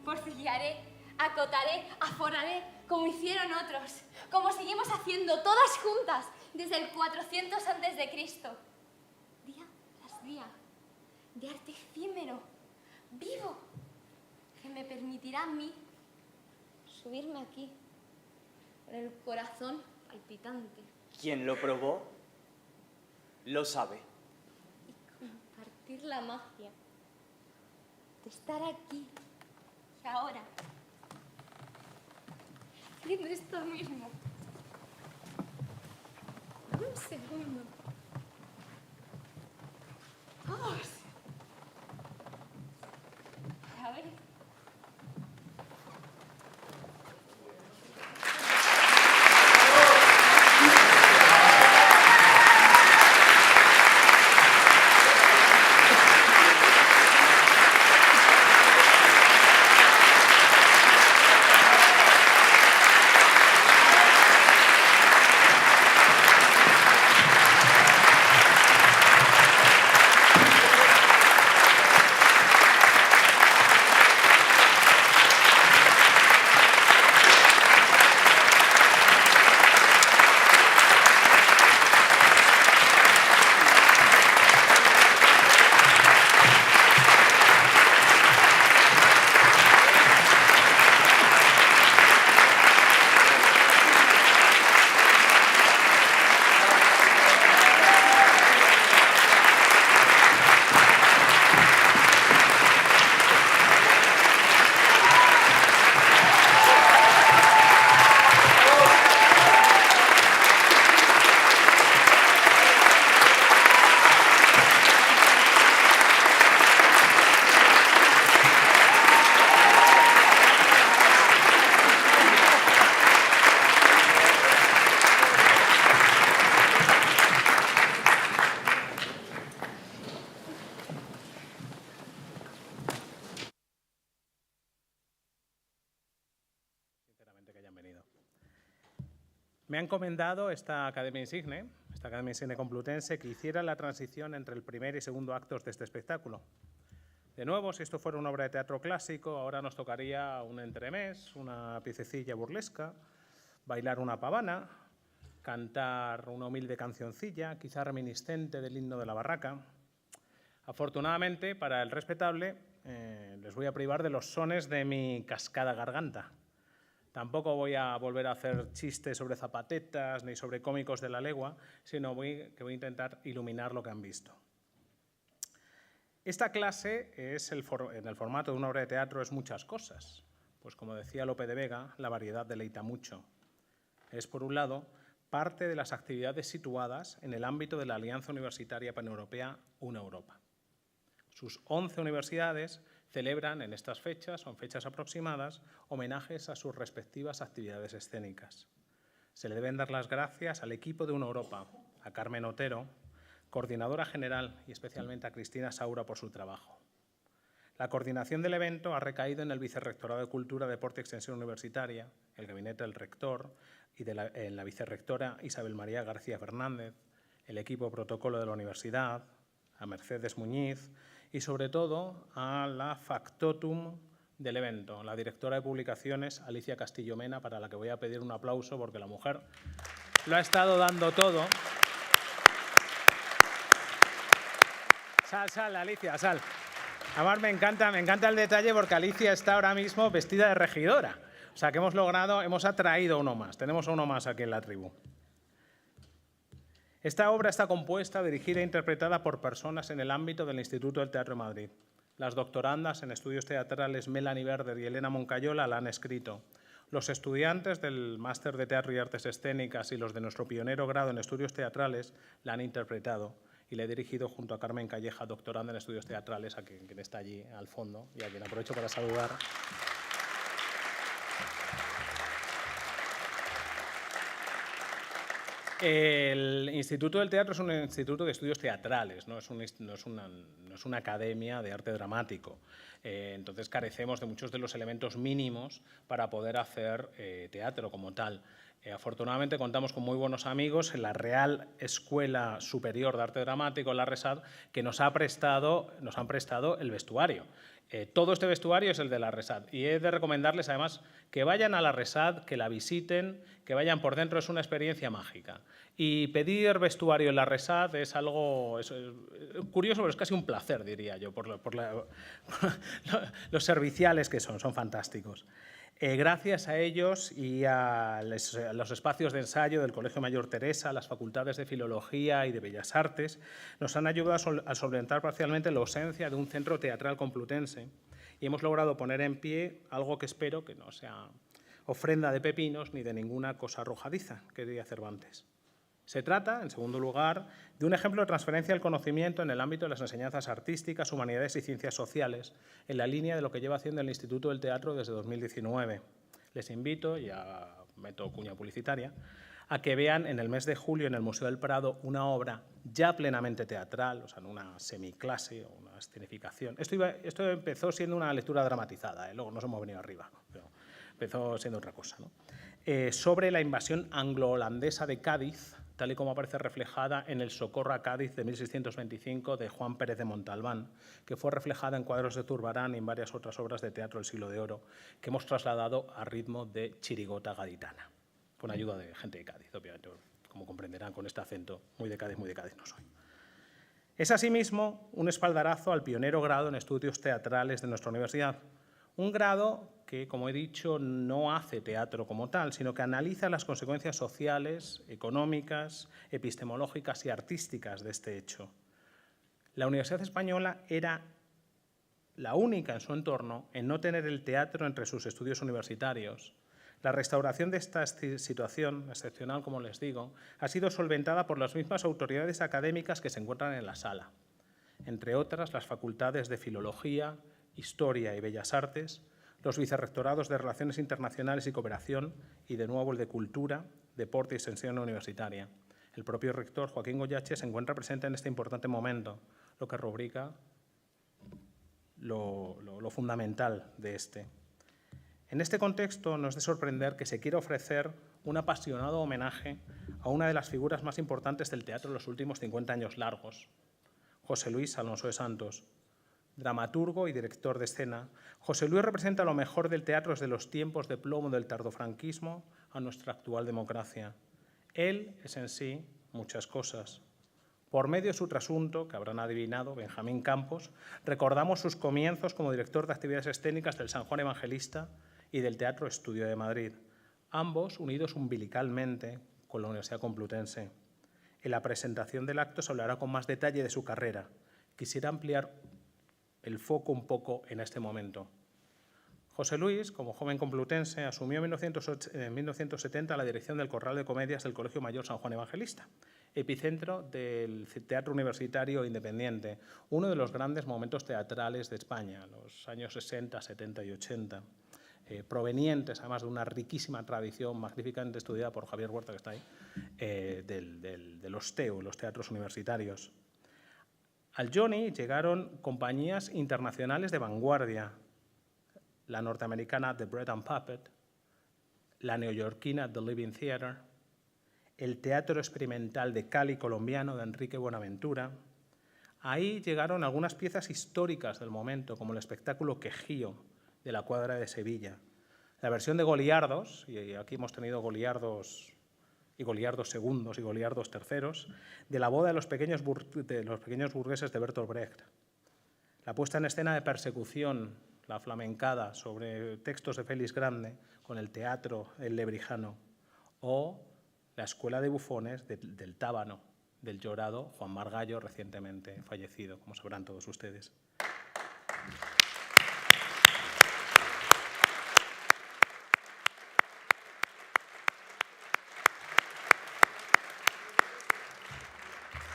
Porfiriaré, acotaré, aforaré, como hicieron otros, como seguimos haciendo todas juntas desde el 400 a.C. Día tras día, de arte efímero, vivo, que me permitirá a mí subirme aquí, con el corazón palpitante. Quien lo probó, lo sabe. Y compartir la magia de estar aquí y ahora, haciendo esto mismo. Un segundo. Vamos. A ver. Me ha encomendado esta Academia Insigne Complutense, que hiciera la transición entre el primer y segundo actos de este espectáculo. De nuevo, si esto fuera una obra de teatro clásico, ahora nos tocaría un entremés, una piececilla burlesca, bailar una pavana, cantar una humilde cancioncilla, quizá reminiscente del himno de la barraca. Afortunadamente, para el respetable, les voy a privar de los sones de mi cascada garganta. Tampoco voy a volver a hacer chistes sobre zapatetas ni sobre cómicos de la legua, sino que voy a intentar iluminar lo que han visto. Esta clase, en el formato de una obra de teatro, es muchas cosas. Pues como decía Lope de Vega, la variedad deleita mucho. Es, por un lado, parte de las actividades situadas en el ámbito de la Alianza Universitaria Paneuropea Una Europa. Sus 11 universidades celebran en estas fechas, o en fechas aproximadas, homenajes a sus respectivas actividades escénicas. Se le deben dar las gracias al equipo de Una Europa, a Carmen Otero, coordinadora general, y especialmente a Cristina Saura por su trabajo. La coordinación del evento ha recaído en el Vicerrectorado de Cultura, Deporte y Extensión Universitaria, el gabinete del rector y en la vicerrectora Isabel María García Fernández, el equipo protocolo de la universidad, a Mercedes Muñiz y, sobre todo, a la factotum del evento, la directora de publicaciones, Alicia Castillo Mena, para la que voy a pedir un aplauso porque la mujer lo ha estado dando todo. Sal, Alicia, sal. Además, me encanta el detalle porque Alicia está ahora mismo vestida de regidora. O sea, que hemos atraído uno más. Tenemos a uno más aquí en la tribu. Esta obra está compuesta, dirigida e interpretada por personas en el ámbito del Instituto del Teatro de Madrid. Las doctorandas en estudios teatrales Melanie Berder y Elena Moncayola la han escrito. Los estudiantes del Máster de Teatro y Artes Escénicas y los de nuestro pionero grado en estudios teatrales la han interpretado. Y le he dirigido junto a Carmen Calleja, doctoranda en estudios teatrales, a quien está allí al fondo y a quien aprovecho para saludar. El Instituto del Teatro es un instituto de estudios teatrales, no es una academia de arte dramático. Entonces carecemos de muchos de los elementos mínimos para poder hacer teatro como tal. Afortunadamente contamos con muy buenos amigos en la Real Escuela Superior de Arte Dramático, la RESAD, que nos han prestado el vestuario. Todo este vestuario es el de la RESAD y he de recomendarles además que vayan a la RESAD, que la visiten, que vayan por dentro, es una experiencia mágica. Y pedir vestuario en la RESAD es algo curioso, pero es casi un placer, diría yo, por los serviciales que son fantásticos. Gracias a ellos y a los espacios de ensayo del Colegio Mayor Teresa, las facultades de Filología y de Bellas Artes, nos han ayudado a solventar parcialmente la ausencia de un centro teatral complutense y hemos logrado poner en pie algo que espero que no sea ofrenda de pepinos ni de ninguna cosa arrojadiza, que diría Cervantes. Se trata, en segundo lugar, de un ejemplo de transferencia del conocimiento en el ámbito de las enseñanzas artísticas, humanidades y ciencias sociales, en la línea de lo que lleva haciendo el Instituto del Teatro desde 2019. Les invito, ya meto cuña publicitaria, a que vean en el mes de julio en el Museo del Prado una obra ya plenamente teatral, o sea, en una semiclase o una escenificación. Esto empezó siendo una lectura dramatizada, luego nos hemos venido arriba, pero empezó siendo otra cosa, ¿no? Sobre la invasión anglo-holandesa de Cádiz, tal y como aparece reflejada en el Socorro a Cádiz de 1625 de Juan Pérez de Montalbán, que fue reflejada en cuadros de Zurbarán y en varias otras obras de teatro del siglo de oro, que hemos trasladado a ritmo de chirigota gaditana, con ayuda de gente de Cádiz, obviamente, como comprenderán con este acento, muy de Cádiz no soy. Es asimismo un espaldarazo al pionero grado en estudios teatrales de nuestra universidad, un grado que, como he dicho, no hace teatro como tal, sino que analiza las consecuencias sociales, económicas, epistemológicas y artísticas de este hecho. La Universidad Española era la única en su entorno en no tener el teatro entre sus estudios universitarios. La restauración de esta situación, excepcional como les digo, ha sido solventada por las mismas autoridades académicas que se encuentran en la sala, entre otras las facultades de Filología, Historia y Bellas Artes, los vicerrectorados de Relaciones Internacionales y Cooperación y, de nuevo, el de Cultura, Deporte y Extensión Universitaria. El propio rector, Joaquín Goyache, se encuentra presente en este importante momento, lo que rubrica lo fundamental de este. En este contexto, no es de sorprender que se quiera ofrecer un apasionado homenaje a una de las figuras más importantes del teatro en los últimos 50 años largos, José Luis Alonso de Santos. Dramaturgo y director de escena, José Luis representa lo mejor del teatro desde los tiempos de plomo del tardofranquismo a nuestra actual democracia. Él es en sí muchas cosas. Por medio de su trasunto, que habrán adivinado, Benjamín Campos, recordamos sus comienzos como director de actividades escénicas del San Juan Evangelista y del Teatro Estudio de Madrid, ambos unidos umbilicalmente con la Universidad Complutense. En la presentación del acto se hablará con más detalle de su carrera. Quisiera ampliar el foco un poco en este momento. José Luis, como joven complutense, asumió en 1970 la dirección del Corral de Comedias del Colegio Mayor San Juan Evangelista, epicentro del teatro universitario independiente, uno de los grandes momentos teatrales de España, los años 60, 70 y 80, provenientes además de una riquísima tradición magníficamente estudiada por Javier Huerta, que está ahí, de los TEU, los teatros universitarios. Al Johnny llegaron compañías internacionales de vanguardia, la norteamericana The Bread and Puppet, la neoyorquina The Living Theatre, el Teatro Experimental de Cali colombiano de Enrique Buenaventura. Ahí llegaron algunas piezas históricas del momento, como el espectáculo Quejío de la Cuadra de Sevilla, la versión de Goliardos, y aquí hemos tenido Goliardos y Goliardos segundos y Goliardos terceros, de la boda de los pequeños burgueses de Bertolt Brecht, la puesta en escena de Persecución, la flamencada sobre textos de Félix Grande con el teatro El Lebrijano, o la Escuela de Bufones del Tábano, del llorado Juan Margallo, recientemente fallecido, como sabrán todos ustedes.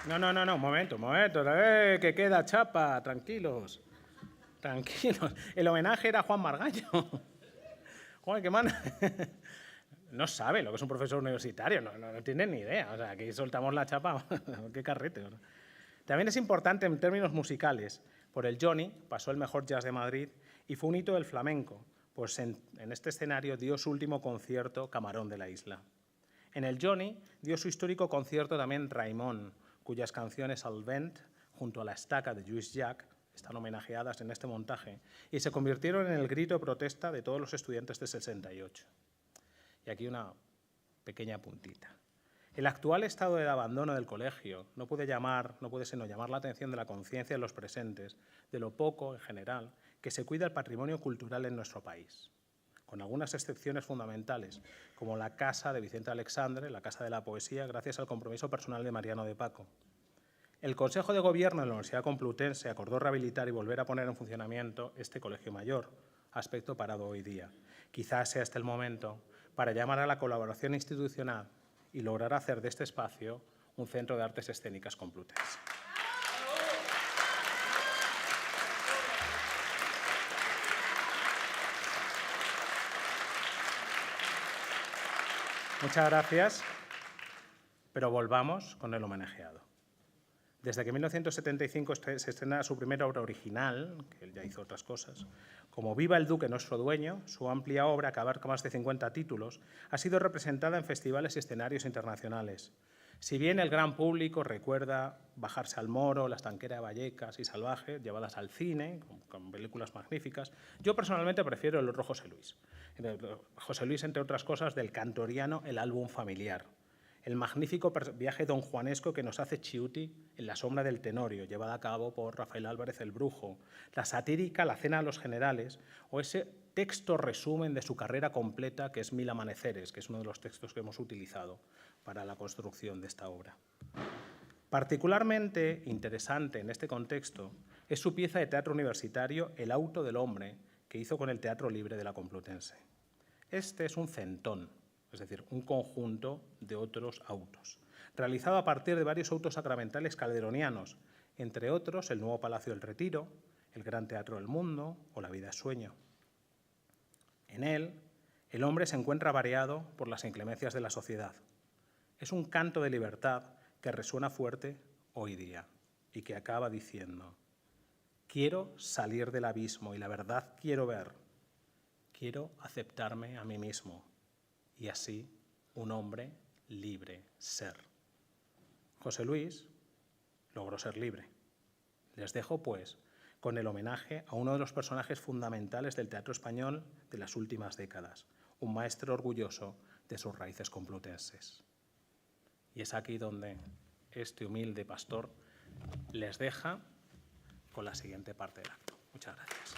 No, momento, que queda chapa, tranquilos. El homenaje era a Juan Margallo. Joder, qué man. No sabe lo que es un profesor universitario, no tiene ni idea. O sea, aquí soltamos la chapa, qué carrete. También es importante en términos musicales. Por el Johnny pasó el mejor jazz de Madrid y fue un hito del flamenco, pues en este escenario dio su último concierto Camarón de la Isla. En el Johnny dio su histórico concierto también Raimon, cuyas canciones Al Vent, junto a La Estaca de Lluís Llach, están homenajeadas en este montaje y se convirtieron en el grito de protesta de todos los estudiantes de 68. Y aquí una pequeña puntita. El actual estado de abandono del colegio no puede sino llamar la atención de la conciencia de los presentes, de lo poco, en general, que se cuida el patrimonio cultural en nuestro país, con algunas excepciones fundamentales, como la Casa de Vicente Alexandre, la Casa de la Poesía, gracias al compromiso personal de Mariano de Paco. El Consejo de Gobierno de la Universidad Complutense acordó rehabilitar y volver a poner en funcionamiento este colegio mayor, aspecto parado hoy día. Quizás sea este el momento para llamar a la colaboración institucional y lograr hacer de este espacio un centro de artes escénicas complutense. Muchas gracias, pero volvamos con el homenajeado. Desde que en 1975 se estrena su primera obra original, que él ya hizo otras cosas, como Viva el Duque, nuestro dueño, su amplia obra, que abarca más de 50 títulos, ha sido representada en festivales y escenarios internacionales. Si bien el gran público recuerda Bajarse al Moro, La estanquera de Vallecas y Salvaje, llevadas al cine, con películas magníficas, yo personalmente prefiero el otro José Luis. José Luis, entre otras cosas, del cantoriano El álbum familiar. El magnífico viaje donjuanesco que nos hace Chiuti en La sombra del Tenorio, llevada a cabo por Rafael Álvarez el Brujo, la satírica La cena de los generales, o ese texto resumen de su carrera completa que es Mil amaneceres, que es uno de los textos que hemos utilizado para la construcción de esta obra. Particularmente interesante en este contexto es su pieza de teatro universitario El auto del hombre, que hizo con el Teatro Libre de la Complutense. Este es un centón, es decir, un conjunto de otros autos, realizado a partir de varios autos sacramentales calderonianos, entre otros el nuevo Palacio del Retiro, el Gran Teatro del Mundo o La vida es sueño. En él, el hombre se encuentra variado por las inclemencias de la sociedad. Es un canto de libertad que resuena fuerte hoy día y que acaba diciendo: quiero salir del abismo y la verdad quiero ver, quiero aceptarme a mí mismo y así un hombre libre ser. José Luis logró ser libre. Les dejo, pues, con el homenaje a uno de los personajes fundamentales del teatro español de las últimas décadas, un maestro orgulloso de sus raíces complutenses. Y es aquí donde este humilde pastor les deja con la siguiente parte del acto. Muchas gracias.